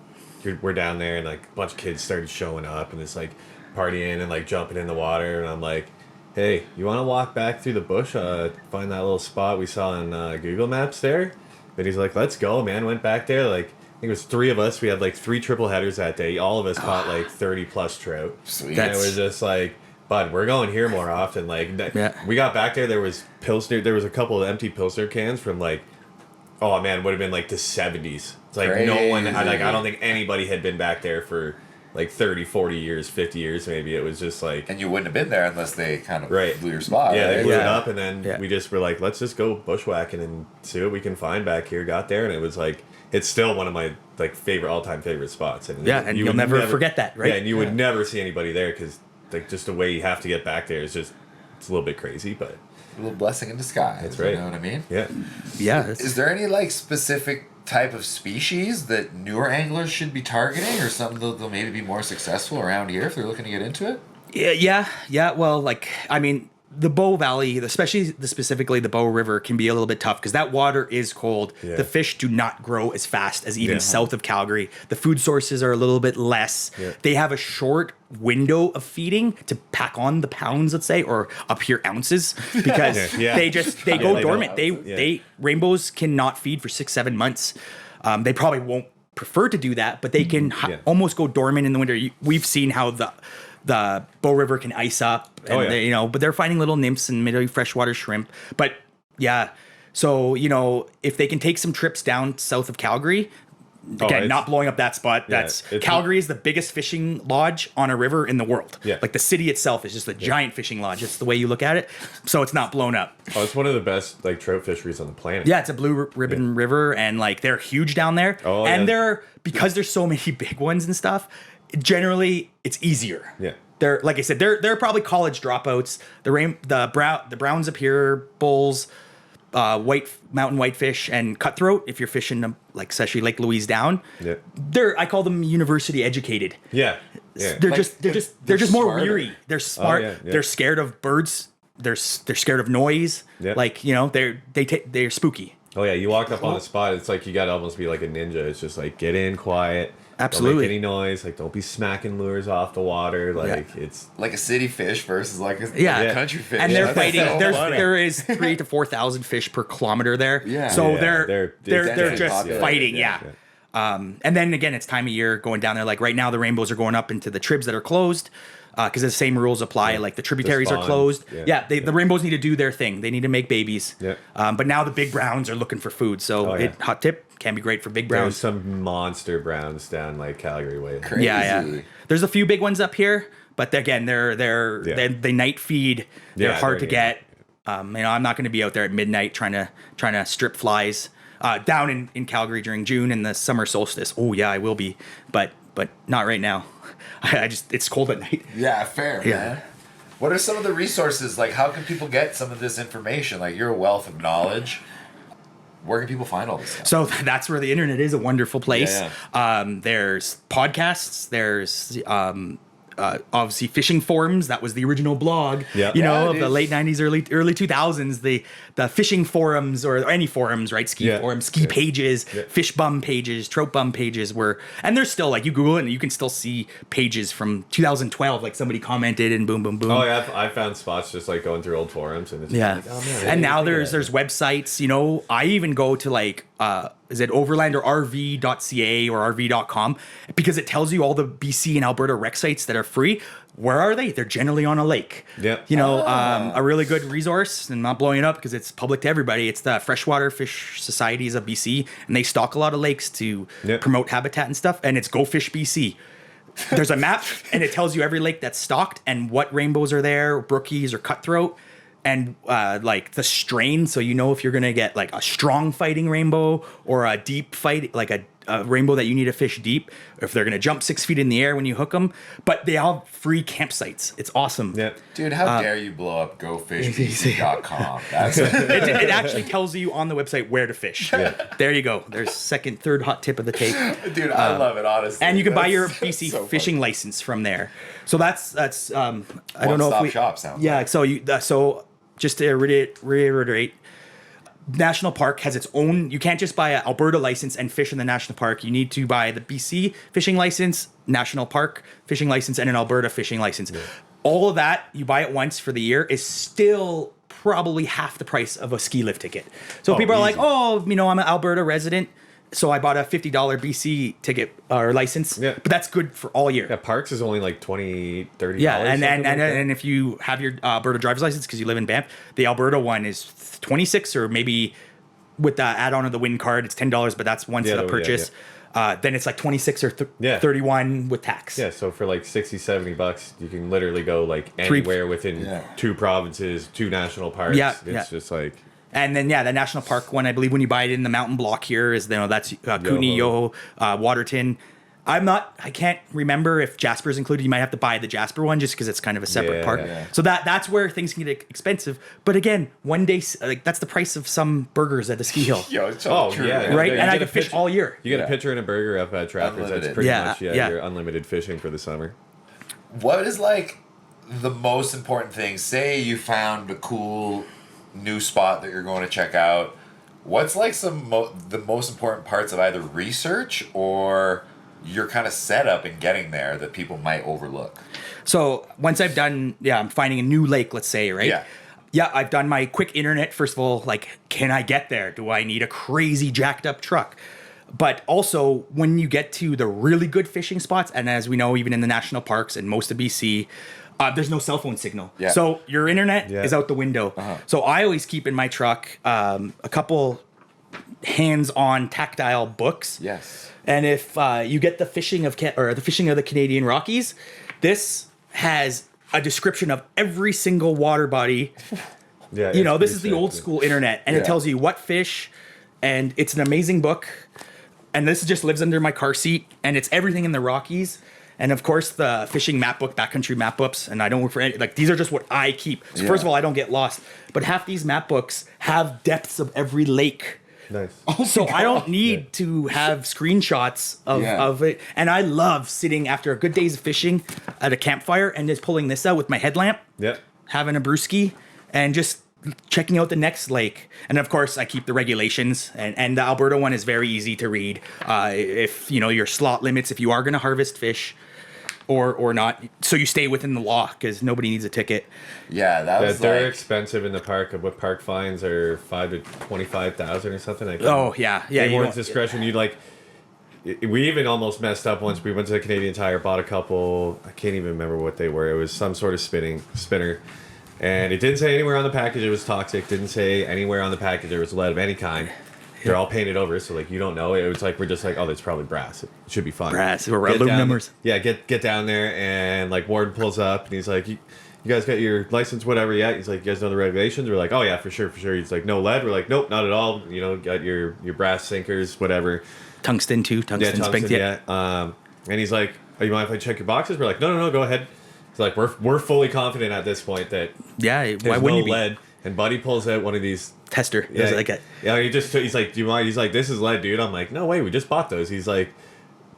we're down there, and like a bunch of kids started showing up, and it's like partying and like jumping in the water, and I'm like, hey, you want to walk back through the bush, find that little spot we saw on Google Maps there? But he's like, let's go, man. Went back there, like, I think it was 3 of us. We had like 3 triple headers that day. All of us caught like 30 plus trout. Sweet. And it was just like, bud, we're going here more often. Like, we got back there was Pilsner. There was a couple of empty Pilsner cans from like, oh man, would have been like the 70s. It's like Crazy. No one, I don't think anybody had been back there for like 30, 40 years, 50 years maybe. It was just like... And you wouldn't have been there unless they kind of right. blew your spot. Yeah, right? they blew it up, and then we just were like, let's just go bushwhacking and see what we can find back here. Got there, and it was like, it's still one of my like all-time favorite spops. And and you'll never forget that, right? Yeah, and you would never see anybody there because like just the way you have to get back there is just, it's a little bit crazy, but... A little blessing in disguise. That's right. You know what I mean? Yeah. Yeah. Is there any like specific type of species that newer anglers should be targeting, or something that they'll maybe be more successful around here if they're looking to get into it? Yeah. Well, like, I mean, the Bow Valley, specifically the Bow River, can be a little bit tough because that water is cold. Yeah. The fish do not grow as fast as even south of Calgary. The food sources are a little bit less. Yeah. They have a short window of feeding to pack on the pounds, let's say, or up here ounces, because they go dormant. Rainbows cannot feed for 6-7 months. They probably won't prefer to do that, but they can almost go dormant in the winter. We've seen how the Bow River can ice up, and but they're finding little nymphs and maybe freshwater shrimp. But so if they can take some trips down south of Calgary, again, not blowing up that spot. Calgary is the biggest fishing lodge on a river in the world. Yeah. Like the city itself is just a giant fishing lodge. It's the way you look at it. So it's not blown up. Oh, it's one of the best like trout fisheries on the planet. Yeah, it's a blue ribbon river, and like they're huge down there. Oh, and because there's so many big ones and stuff. Generally, it's easier. Yeah, they're like I said, they're probably college dropouts. The browns up here, bulls, mountain whitefish, and cutthroat. If you're fishing like especially Lake Louise down, I call them university educated. Yeah. They're like, just more smarter. Weary. They're smart. They're scared of birds. They're scared of noise. Yeah. Like they're spooky. Oh yeah, you walk up on the spot. It's like you gotta almost be like a ninja. It's just like get in quiet. Absolutely. Don't make any noise. Like, don't be smacking lures off the water. Like, it's like a city fish versus like a country fish. And they're fighting. So there is 3,000 to 4,000 fish per kilometer there. Yeah. So they're just fighting. Yeah. And then again, it's time of year going down there. Like right now, the rainbows are going up into the tribs that are closed. Because the same rules apply. Like the tributaries are closed. The rainbows need to do their thing. They need to make babies. Yeah. But now the big browns are looking for food. So hot tip, can be great for big browns. There's some monster browns down like Calgary way. Crazy. Yeah. There's a few big ones up here, but again, they night feed. They're hard to get. I'm not going to be out there at midnight trying to strip flies down in Calgary during June and the summer solstice. Oh yeah, I will be, but not right now. It's cold at night. Yeah, fair, man. What are some of the resources? Like, how can people get some of this information? Like, you're a wealth of knowledge. Where can people find all this stuff? So that's where the internet is a wonderful place. There's podcasts. There's obviously fishing forums. That was the original blog. Of the late 90s, early 2000s. The fishing forums or any forums, right? Ski forums, ski pages, fish bum pages, trout bum pages and there's still like you Google it and you can still see pages from 2012. Like somebody commented and boom, boom, boom. Oh yeah, I found spots just like going through old forums and it's like, oh man. And now there's websites. I even go to like. Is it overland or rv.ca or rv.com? Because it tells you all the BC and Alberta rec sites that are free. Where are they? They're generally on a lake. Yeah. A really good resource, and not blowing it up because it's public to everybody. It's the Freshwater Fish Societies of BC, and they stock a lot of lakes to promote habitat and stuff. And it's Go Fish BC. There's a map, and it tells you every lake that's stocked and what rainbows are there, brookies or cutthroat. And like the strain, so if you're gonna get like a strong fighting rainbow or a deep fight, like a rainbow that you need to fish deep, or if they're gonna jump 6 feet in the air when you hook them. But they all have free campsites. It's awesome. Yeah, dude, how dare you blow up GoFishBC.com? It actually tells you on the website where to fish. Yeah. There you go. There's third hot tip of the tape. Dude, I love it, honestly. And you can buy your BC fishing license from there. So that's I don't know if we shop sounds. Yeah. Like. So just to reiterate, National Park has its own. You can't just buy an Alberta license and fish in the National Park. You need to buy the BC fishing license, National Park fishing license, and an Alberta fishing license. Yeah. All of that, you buy it once for the year, is still probably half the price of a ski lift ticket. So people are like, I'm an Alberta resident, so I bought a $50 BC ticket or license, but that's good for all year. Yeah, Parks is only like $20, $30. Yeah, and if you have your Alberta driver's license because you live in Banff, the Alberta one is $26, or maybe with the add-on of the Win card, it's $10, but that's once a purchase. then it's like 26 or 31 with tax. Yeah, so for like $60-$70, you can literally go like anywhere within 2 provinces, 2 national parks. Yeah, it's just like. And then the national park one, I believe when you buy it in the mountain block here is that's Kootenay, Yoho, Waterton. I can't remember if Jasper's included. You might have to buy the Jasper one just because it's kind of a separate park. Yeah. So that's where things can get expensive. But again, one day, like that's the price of some burgers at the ski hill. Yo, it's so true. Yeah. Right? And I can fish all year. You get a pitcher and a burger up at Trappers. Unlimited. That's pretty much your unlimited fishing for the summer. What is like the most important thing? Say you found a cool new spot that you're going to check out. What's like the most important parts of either research or your kind of setup in getting there that people might overlook? So once I've done, I'm finding a new lake, let's say, right? Yeah, I've done my quick internet. First of all, like, can I get there? Do I need a crazy jacked up truck? But also, when you get to the really good fishing spots, and as we know, even in the national parks and most of BC, there's no cell phone signal. Yeah. So your internet is out the window. So I always keep in my truck a couple hands-on tactile books. Yes. And if you get the fishing of the Canadian Rockies, this has a description of every single water body. Yeah, this is the old school internet, and it tells you what fish, and it's an amazing book. And this just lives under my car seat, and it's everything in the Rockies. And of course, the fishing map book, backcountry map books, and I don't work for any, like, these are just what I keep. So first of all, I don't get lost. But half these map books have depths of every lake. Nice. So I don't need to have screenshots of it. And I love sitting after a good day's of fishing at a campfire and just pulling this out with my headlamp, having a brewski, and just checking out the next lake. And of course, I keep the regulations, and the Alberta one is very easy to read. If your slot limits, if you are going to harvest fish or not, so you stay within the law because nobody needs a ticket. Yeah, they're expensive in the park. What park fines are $5,000 to $25,000 or something? Anyone's discretion. We even almost messed up once. We went to the Canadian Tire, bought a couple. I can't even remember what they were. It was some sort of spinner. And it didn't say anywhere on the package it was toxic. Didn't say anywhere on the package there was lead of any kind. They're all painted over, so like you don't know. It was like we're just like, oh, that's probably brass. It should be fine. Brass or aluminum. Get down there, and like Warden pulls up, and he's like, you guys got your license, whatever yet? He's like, you guys know the regulations? We're like, oh yeah, for sure. He's like, no lead. We're like, nope, not at all. Got your brass sinkers, whatever. Tungsten too. Tungsten spiked. And he's like, oh, you mind if I check your boxes? We're like, no, go ahead. It's like we're fully confident at this point that why wouldn't you be? Lead. And Buddy pulls out one of these tester. He's like, do you mind? He's like, this is lead, dude. I'm like, no way, we just bought those. He's like,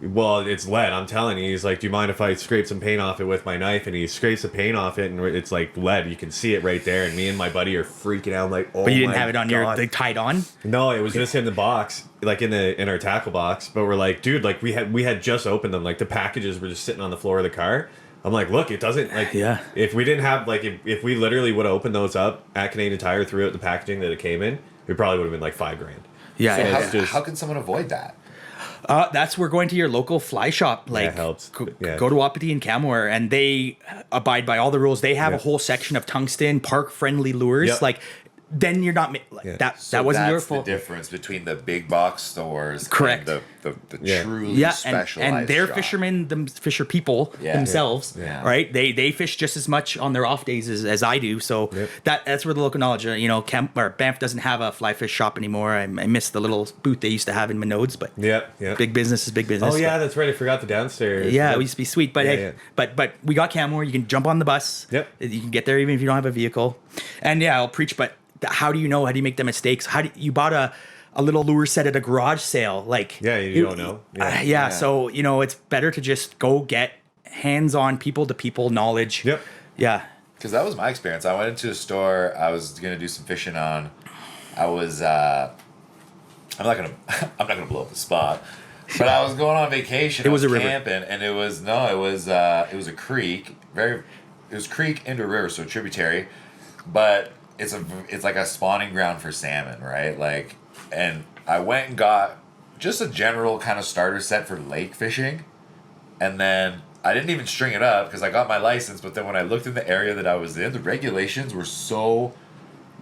well, it's lead. I'm telling you. He's like, do you mind if I scrape some paint off it with my knife? And he scrapes the paint off it, and it's like lead. You can see it right there. And me and my buddy are freaking out. I'm like, oh, but you didn't have it on your tied on? No, it was just in the box, like in our tackle box. But we're like, dude, like we had just opened them. Like the packages were just sitting on the floor of the car. I'm like, look, it doesn't, like, if we didn't have, like, if we literally would have opened those up at Canadian Tire, threw out the packaging that it came in, it probably would have been like $5,000. Yeah. So how can someone avoid that? That's where going to your local fly shop, like, helps. Go to Wapiti and Kamwar, and they abide by all the rules. They have a whole section of tungsten, park-friendly lures, like, then you're not that wasn't your fault. That's the difference between the big box stores, correct, and the truly specialized and their shop. fishermen, the fisher people themselves, right? They fish just as much on their off days as I do. So that's where the local knowledge. Banff doesn't have a fly fish shop anymore. I miss the little booth they used to have in Minodes, but big business is big business. Oh yeah, that's right. I forgot the downstairs. Yeah, it used to be sweet, but but we got Kamwar. You can jump on the bus. Yep, you can get there even if you don't have a vehicle. And I'll preach, but. How do you know? How do you make the mistakes? How do you bought a little lure set at a garage sale? Like you don't know. So it's better to just go get hands-on, people-to-people knowledge. Yep. Yeah. Because that was my experience. I went into a store. I was gonna do some fishing on. I was. I'm not gonna blow up the spot. But I was going on vacation. It was a river. Camping, and it was a creek. It was creek into a river, so a tributary, but. It's like a spawning ground for salmon, right? Like, and I went and got just a general kind of starter set for lake fishing, and then I didn't even string it up because I got my license. But then when I looked in the area that I was in, the regulations were so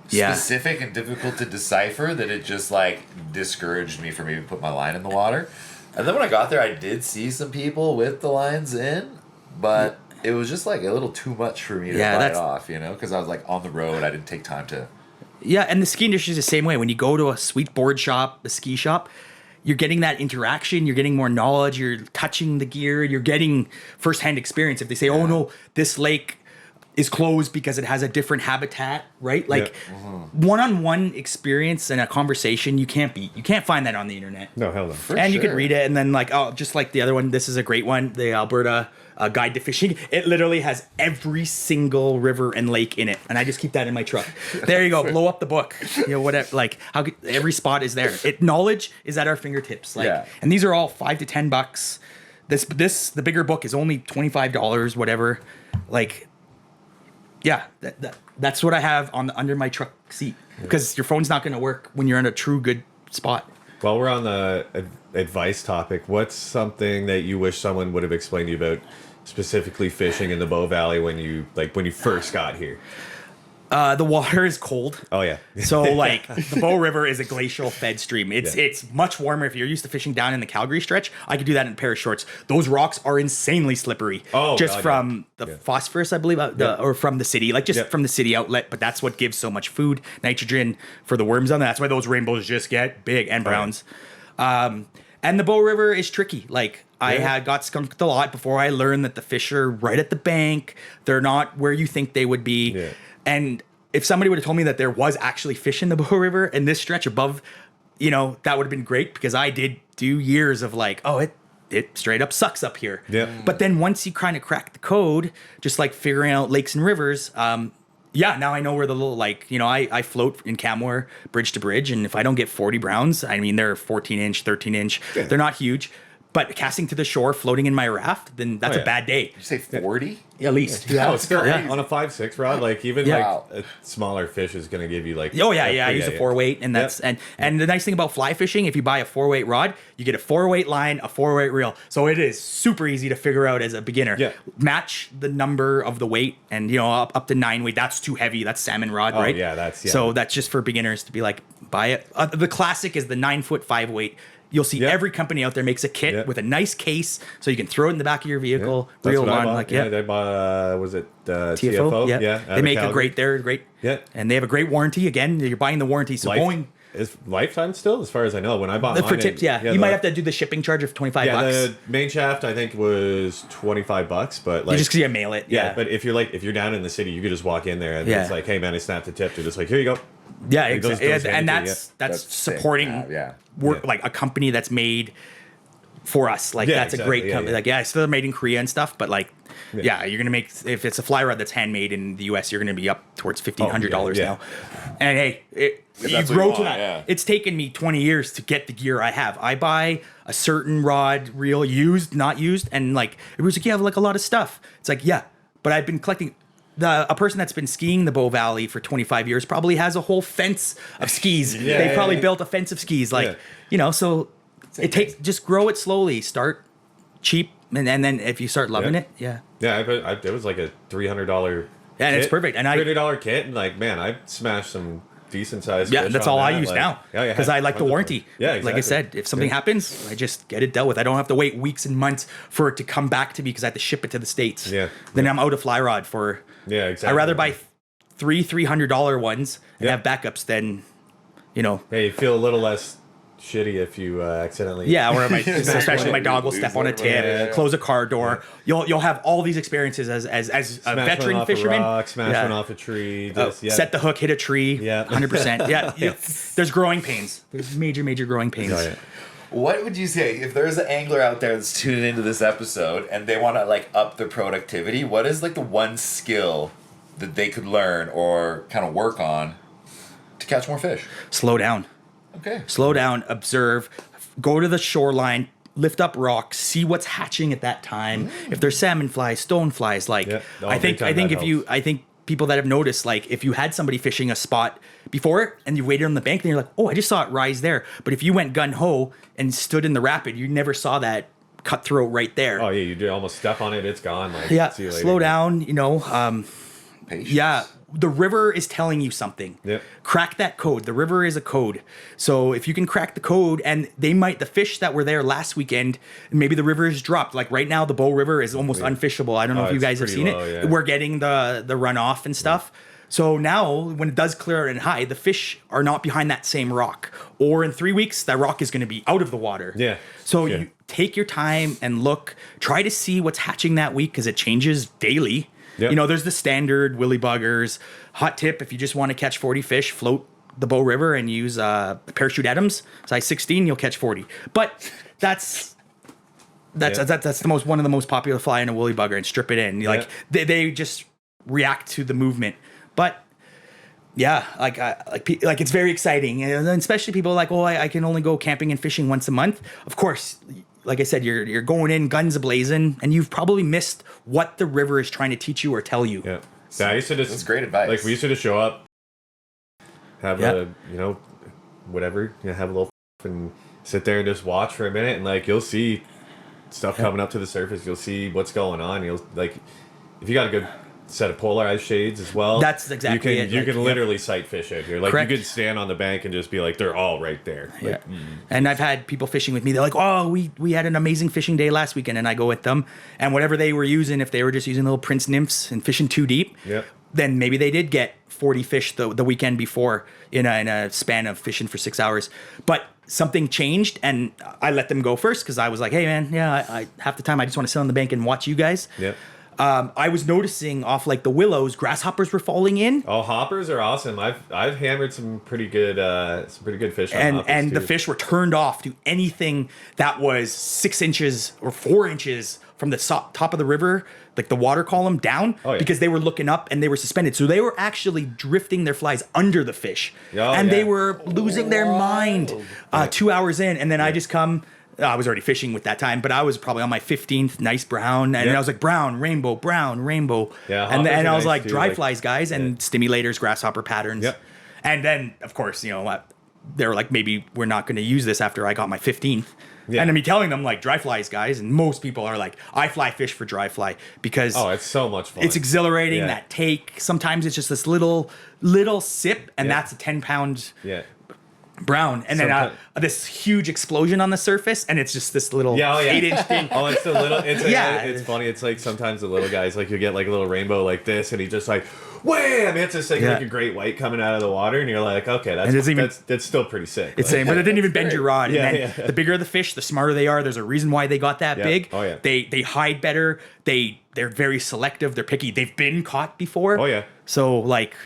specific and difficult to decipher that it just like discouraged me from even putting my line in the water. And then when I got there, I did see some people with the lines in, but it was just like a little too much for me to bite off, you know, because I was like on the road. I didn't take time to. Yeah, and the ski industry is the same way. When you go to a sweet board shop, a ski shop, you're getting that interaction, you're getting more knowledge, you're touching the gear, you're getting firsthand experience. If they say, oh no, this lake is closed because it has a different habitat, right? Like one-on-one experience and a conversation you can't beat. You can't find that on the internet. No, hell no. And you could read it and then like, oh, just like the other one, this is a great one, the Alberta Guide to Fishing. It literally has every single river and lake in it, and I just keep that in my truck. There you go, blow up the book. You know, whatever. Like how every spot is there. Knowledge is at our fingertips. Like, and these are all $5 to $10. The bigger book is only $25, whatever. Like, yeah, that's what I have under my truck seat, because your phone's not going to work when you're in a true good spot. While we're on the advice topic, what's something that you wish someone would have explained to you about specifically fishing in the Bow Valley when you first got here? The water is cold. Oh yeah. So like the Bow River is a glacial fed stream. It's much warmer. If you're used to fishing down in the Calgary stretch, I could do that in a pair of shorts. Those rocks are insanely slippery. Oh, just God, from the phosphorus, I believe, or from the city, like just from the city outlet. But that's what gives so much food, nitrogen for the worms on there. That's why those rainbows just get big, and browns. And the Bow River is tricky. Like I had got skunked a lot before I learned that the fish are right at the bank. They're not where you think they would be. Yeah. And if somebody would have told me that there was actually fish in the Bow River and this stretch above, you know, that would have been great, because I did do years of like, oh, it straight up sucks up here. Yeah. But then once you kind of crack the code, just like figuring out lakes and rivers, now I know where the little, like, you know, I float in Camware bridge to bridge, and if I don't get 40 browns, I mean, they're 14-inch, 13-inch. Yeah. They're not huge. But casting to the shore, floating in my raft, then that's a bad day. Did you say 40? Yeah, at least. Yeah, it's still on a 5-6 rod. Like even like a smaller fish is going to give you like. Oh yeah, I use a 4-weight, and that's and the nice thing about fly fishing, if you buy a 4-weight rod, you get a 4-weight line, a 4-weight reel, so it is super easy to figure out as a beginner. Yeah. Match the number of the weight, and you know up to 9 weight. That's too heavy. That's salmon rod, right? Yeah, so that's just for beginners to be like buy it. The classic is the 9-foot 5-weight. You'll see every company out there makes a kit with a nice case, so you can throw it in the back of your vehicle. Reel one, like they bought was it TFO? Yeah, they make a great. They're great. Yeah, and they have a great warranty. Again, you're buying the warranty, so going is lifetime still, as far as I know. When I bought for tips, you might have to do the shipping charge of $25. Yeah, the main shaft I think was $25, but like you just mail it. Yeah, but if you're down in the city, you could just walk in there and it's like, hey man, I snapped a tip. They're just like, here you go. Yeah, exactly. And that's supporting work like a company that's made for us. Like that's a great company. Like it's still made in Korea and stuff, but like you're gonna make, if it's a fly rod that's handmade in the US, you're gonna be up towards $1,500 now. And hey, you grow to that. Yeah. It's taken me 20 years to get the gear I have. I buy a certain rod, reel, used, not used, and like it was like, you have like a lot of stuff. It's like, but I've been collecting. A person that's been skiing the Bow Valley for 25 years probably has a whole fence of skis. They probably built a fence of skis, like you know. So it takes, just grow it slowly. Start cheap, and then if you start loving it, it was like a $300. Yeah, and it's perfect. And $300 kit, and like man, I smashed some decent sized. Yeah, that's all I use now. Because I like the warranty. Yeah, exactly. Like I said, if something happens, I just get it dealt with. I don't have to wait weeks and months for it to come back to me because I have to ship it to the States. Yeah. Then I'm out of fly rod for. Yeah, exactly. I'd rather buy three $300 ones and have backups than, you know. Hey, you feel a little less shitty if you accidentally. Yeah, or especially my dog will step on a tip, close a car door. You'll have all these experiences as a veteran fisherman. Smash one off a tree. Set the hook, hit a tree. Yeah, 100%. Yeah, there's growing pains. There's major growing pains. Oh, yeah. What would you say if there's an angler out there that's tuning into this episode and they want to like up their productivity? What is like the one skill that they could learn or kind of work on to catch more fish? Slow down. Okay. Slow down, observe, go to the shoreline, lift up rocks, see what's hatching at that time. If there's salmon flies, stone flies, like I think people that have noticed, like if you had somebody fishing a spot before and you waited on the bank, then you're like, oh, I just saw it rise there. But if you went gun ho and stood in the rapid, you never saw that cutthroat right there. Oh yeah, you did almost step on it, it's gone. Like, see you later. Slow down, you know. Patience. Yeah. the river is telling you something. Yep. Crack that code. The river is a code. So if you can crack the code, and the fish that were there last weekend, maybe the river is dropped. Like right now, the Bow River is almost unfishable. I don't know if you guys have seen it. Yeah. We're getting the runoff and stuff. So now, when it does clear and high, the fish are not behind that same rock. Or in 3 weeks, that rock is going to be out of the water. Yeah. So you take your time and look. Try to see what's hatching that week because it changes daily. Yep. You know, there's the standard willy buggers. Hot tip, if you just want to catch 40 fish, float the Bow River and use parachute Adams. Size 16, you'll catch 40. But that's one of the most popular fly in a woolly bugger, and strip it in. Like they just react to the movement. But yeah, like it's very exciting, and especially people like, oh, I can only go camping and fishing once a month. Of course, like I said, you're going in guns a-blazing, and you've probably missed what the river is trying to teach you or tell you. Yeah. So I used to just, that's great advice. Like we used to just show up, have a whatever, have a little and sit there and just watch for a minute, and like you'll see stuff coming up to the surface. You'll see what's going on. You'll like if you got a good set of polarized shades as well. That's exactly it. You can literally sight fish out here. Like Correct. you could stand on the bank and just be like, they're all right there. Like, And I've had people fishing with me. They're like, oh, we had an amazing fishing day last weekend, and I go with them. And whatever they were using, if they were just using little Prince nymphs and fishing too deep, then maybe they did get 40 fish the weekend before in a span of fishing for 6 hours. But something changed, and I let them go first because I was like, hey man, I half the time I just want to sit on the bank and watch you guys. Yep. I was noticing off like the willows, grasshoppers were falling in. Oh, hoppers are awesome. I've hammered some pretty good fish on hoppers and too. the fish were turned off to anything that was 6 inches or 4 inches from the top of the river, like the water column down, because they were looking up and they were suspended. So they were actually drifting their flies under the fish, they were losing their mind 2 hours in. And then I just come. I was already fishing with that time, but I was probably on my 15th nice brown, and I was like brown, rainbow. Yeah, and I was nice like too, dry like, flies, guys, and stimulators, grasshopper patterns. Yep. And then, of course, they were like, maybe we're not going to use this after I got my 15th. Yeah. And I'm telling them like dry flies, guys, and most people are like, I fly fish for dry fly because it's so much fun. It's exhilarating. That take. Sometimes it's just this little sip, and that's a 10-pound. Brown, and then this huge explosion on the surface, and it's just this little 8-inch thing. Oh, it's a little. It's funny. It's like sometimes the little guys, like you get like a little rainbow like this, and he just like wham! It's just like a great white coming out of the water, and you're like, okay, that's still pretty sick. It's like, but it didn't even bend your rod. And then the bigger the fish, the smarter they are. There's a reason why they got that big. Oh yeah. They hide better. They're very selective. They're picky. They've been caught before. Oh yeah. So like.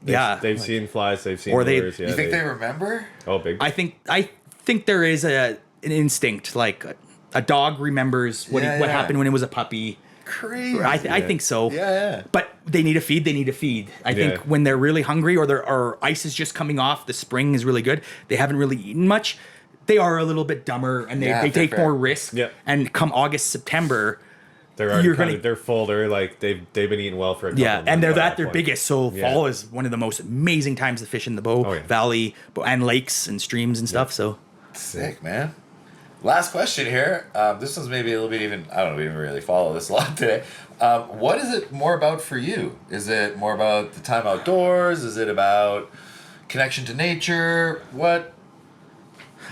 They've seen flies. They've seen lures. You think they remember? Oh, big. I think there is an instinct, like a dog remembers what happened when it was a puppy. Crazy. I think so. Yeah. But they need a feed. I think when they're really hungry or ice is just coming off, the spring is really good. They haven't really eaten much. They are a little bit dumber, and they take more risk. Yeah. And come August, September. They're full. They're like they've been eating well for a couple months and they're at their point. biggest. So fall is one of the most amazing times to fish in the Bow Valley and lakes and streams and stuff. So sick, man. Last question here. This one's maybe a little bit even. I don't know. We didn't really follow this a lot today. What is it more about for you? Is it more about the time outdoors? Is it about connection to nature? What?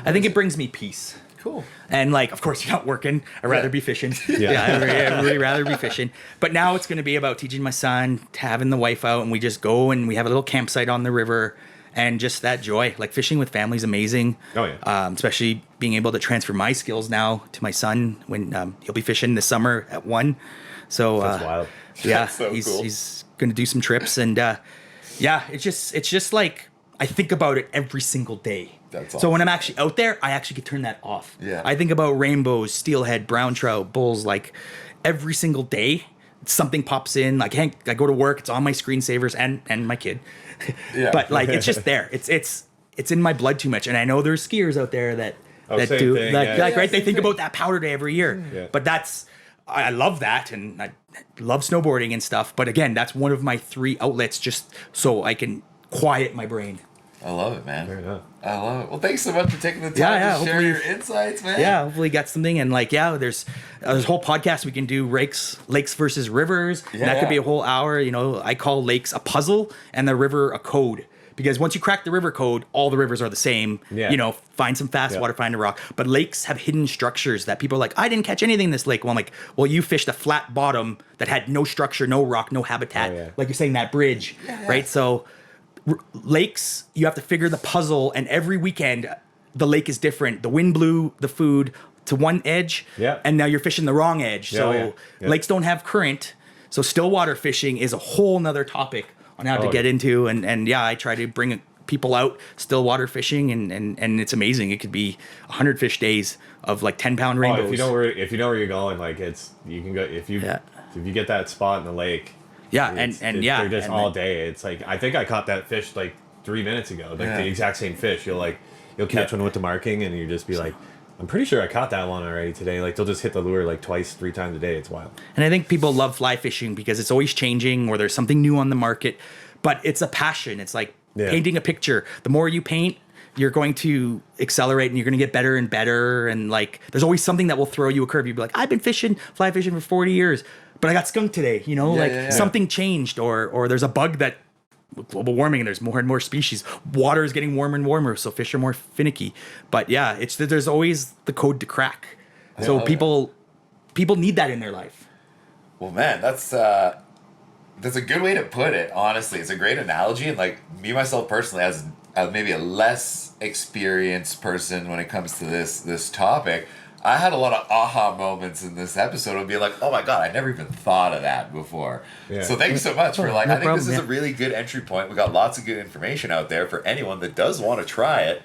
I think it brings me peace. Cool. And like, of course, you're not working. I'd rather be fishing. I'd really rather be fishing. But now it's going to be about teaching my son, having the wife out, and we just go and we have a little campsite on the river, and just that joy. Like fishing with family is amazing. Oh yeah. Especially being able to transfer my skills now to my son when he'll be fishing this summer at 1. So that's wild. Yeah, that's so cool. He's going to do some trips, and it's just like I think about it every single day. That's so awesome. when I'm actually out there, I actually can turn that off. Yeah. I think about rainbows, steelhead, brown trout, bulls, like every single day. Something pops in. Like I go to work, it's on my screensavers and my kid. Yeah. But like it's just there. It's in my blood too much. And I know there's skiers out there that same do thing, right. They think about that powder day every year. Yeah. But I love that, and I love snowboarding and stuff. But again, that's one of my 3 outlets just so I can quiet my brain. I love it, man. Fair enough. I love it. Well, thanks so much for taking the time to share your insights, man. Yeah, hopefully got something. And like, there's a whole podcast we can do, lakes versus rivers. And that could be a whole hour. You know, I call lakes a puzzle and the river a code. Because once you crack the river code, all the rivers are the same. Yeah. You know, find some fast water, find a rock. But lakes have hidden structures that people are like, I didn't catch anything in this lake. Well, I'm like, well, you fished a flat bottom that had no structure, no rock, no habitat. Like you're saying, that bridge, right? So lakes, you have to figure the puzzle, and every weekend the lake is different. The wind blew the food to one edge, and now you're fishing the wrong edge. Lakes don't have current, so stillwater fishing is a whole nother topic on how to get into. And I try to bring people out stillwater fishing, and it's amazing. It could be 100 fish days of like 10-pound rainbows. If you know where you're going, like you can go if you get that spot in the lake. They're just all day. It's like, I think I caught that fish like 3 minutes ago, like the exact same fish. You'll catch one with the marking, and you just be like, I'm pretty sure I caught that one already today. Like they'll just hit the lure like 3 times a day. It's wild. And I think people love fly fishing because it's always changing, or there's something new on the market. But it's a passion. It's like painting a picture. The more you paint, you're going to accelerate, and you're going to get better and better. And like, there's always something that will throw you a curve. You'd be like, I've been fly fishing for 40 years. But I got skunked today, you know, something changed, or there's a bug that with global warming, and there's more and more species. Water is getting warmer and warmer, so fish are more finicky. But there's always the code to crack. So people need that in their life. Well, man, that's a good way to put it. Honestly, it's a great analogy. And like me myself personally, as maybe a less experienced person when it comes to this topic, I had a lot of aha moments in this episode of being like, oh my God, I never even thought of that before. Yeah. So thank you so much for I think this is a really good entry point. We got lots of good information out there for anyone that does want to try it.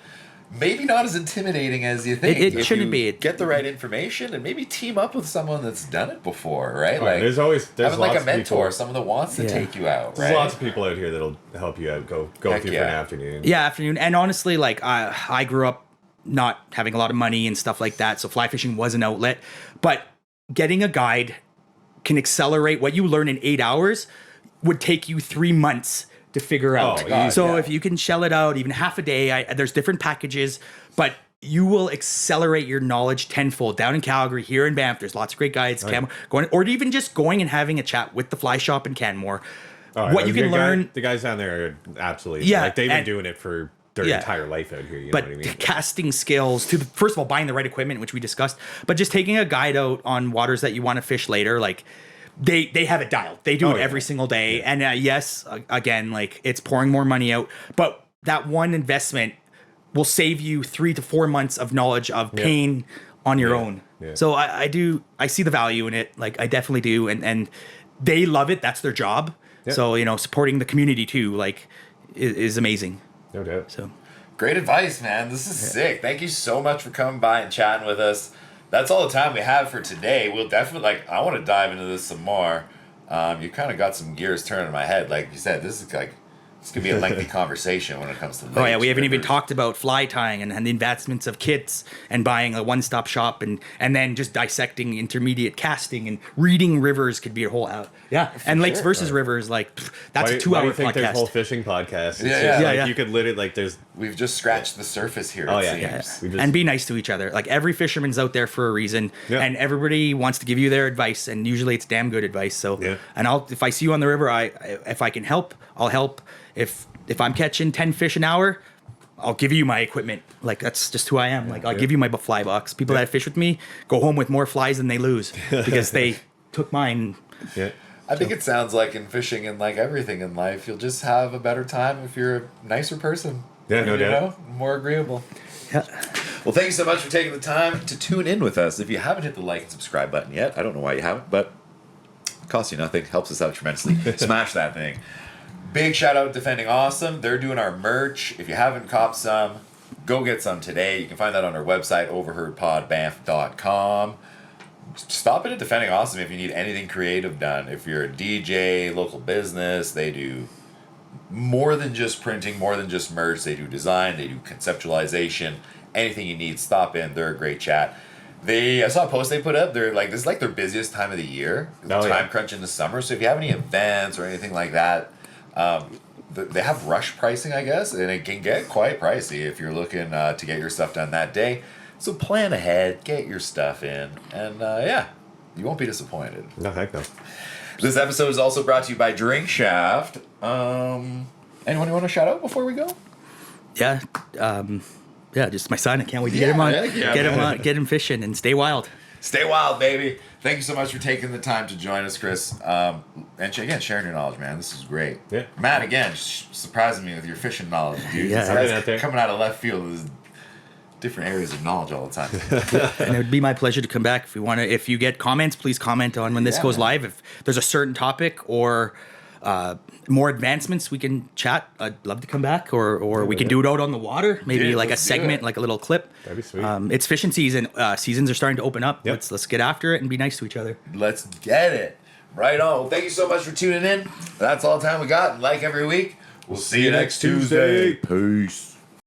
Maybe not as intimidating as you think. It shouldn't be. Get the right information and maybe team up with someone that's done it before, right? Like there's having like a mentor, someone that wants to take you out. There's lots of people out here that'll help you out. Go with you for an afternoon. Yeah, afternoon. And honestly, like I grew up not having a lot of money and stuff like that, so fly fishing was an outlet. But getting a guide can accelerate what you learn in 8 hours would take you 3 months to figure out. If you can shell it out even half a day, there's different packages, but you will accelerate your knowledge tenfold. Down in Calgary, here in Banff, there's lots of great guides, or even just going and having a chat with the fly shop in Canmore. What you can learn. The guys down there are absolutely like they've been doing it for their entire life out here. You know what I mean? Casting skills first of all, buying the right equipment, which we discussed, but just taking a guide out on waters that you want to fish later, like they have it dialed. They do it every single day. And again, like it's pouring more money out, but that one investment will save you 3 to 4 months of knowledge of pain on your own. Yeah. So I see the value in it. Like I definitely do. And they love it. That's their job. Yeah. So, supporting the community too, like is amazing. No doubt. So great advice, man. This is sick. Thank you so much for coming by and chatting with us. That's all the time we have for today. We'll definitely I want to dive into this some more. You kind of got some gears turning in my head. Like you said, this could be a lengthy conversation when it comes to lakes, we haven't even talked about fly tying and the investments of kits and buying a one-stop shop and then just dissecting intermediate casting and reading rivers could be a whole hour. And lakes versus rivers, that's a 2-hour podcast. Think there's whole fishing podcasts. You could literally we've just scratched the surface here. And be nice to each other. Like every fisherman's out there for a reason, and everybody wants to give you their advice, and usually it's damn good advice. So, and if I see you on the river, if I can help, I'll help. If I'm catching 10 fish an hour, I'll give you my equipment. Like that's just who I am. Like I'll give you my fly box. People that fish with me go home with more flies than they lose because they took mine. Yeah. I think it sounds like in fishing and like everything in life, you'll just have a better time if you're a nicer person. Yeah, no doubt. More agreeable. Yeah. Well, thank you so much for taking the time to tune in with us. If you haven't hit the like and subscribe button yet, I don't know why you haven't, but it costs you nothing. Helps us out tremendously. Smash that thing. Big shout out to Defending Awesome. They're doing our merch. If you haven't copped some, go get some today. You can find that on our website, overheardpodbanff.com. Stop in at Defending Awesome if you need anything creative done. If you're a DJ, local business, they do more than just printing, more than just merch. They do design, they do conceptualization, anything you need, stop in. They're a great chat. I saw a post they put up. They're like, this is like their busiest time of the year. Time crunch in the summer. So if you have any events or anything like that, they have rush pricing, I guess, and it can get quite pricey if you're looking to get your stuff done that day. So plan ahead, get your stuff in, and you won't be disappointed. No, heck no. This episode is also brought to you by Drink Shaft. Anyone you want to shout out before we go? Yeah, just my son. I can't wait to get him on, get him fishing, and stay wild. Stay wild, baby. Thank you so much for taking the time to join us, Chris. And again, sharing your knowledge, man. This is great. Yeah. Matt, again, surprising me with your fishing knowledge, dude. Yeah. This guy's coming out of left field with different areas of knowledge all the time. And it would be my pleasure to come back. If you get comments, please comment on when this goes live. If there's a certain topic or more advancements, we can chat. I'd love to come back, or we can do it out on the water. Maybe like a segment, like a little clip. That'd be sweet. It's fishing season. Seasons are starting to open up. Yep. Let's get after it and be nice to each other. Let's get it. Right on. Well, thank you so much for tuning in. That's all the time we got. Like every week, we'll see you next Tuesday. Peace.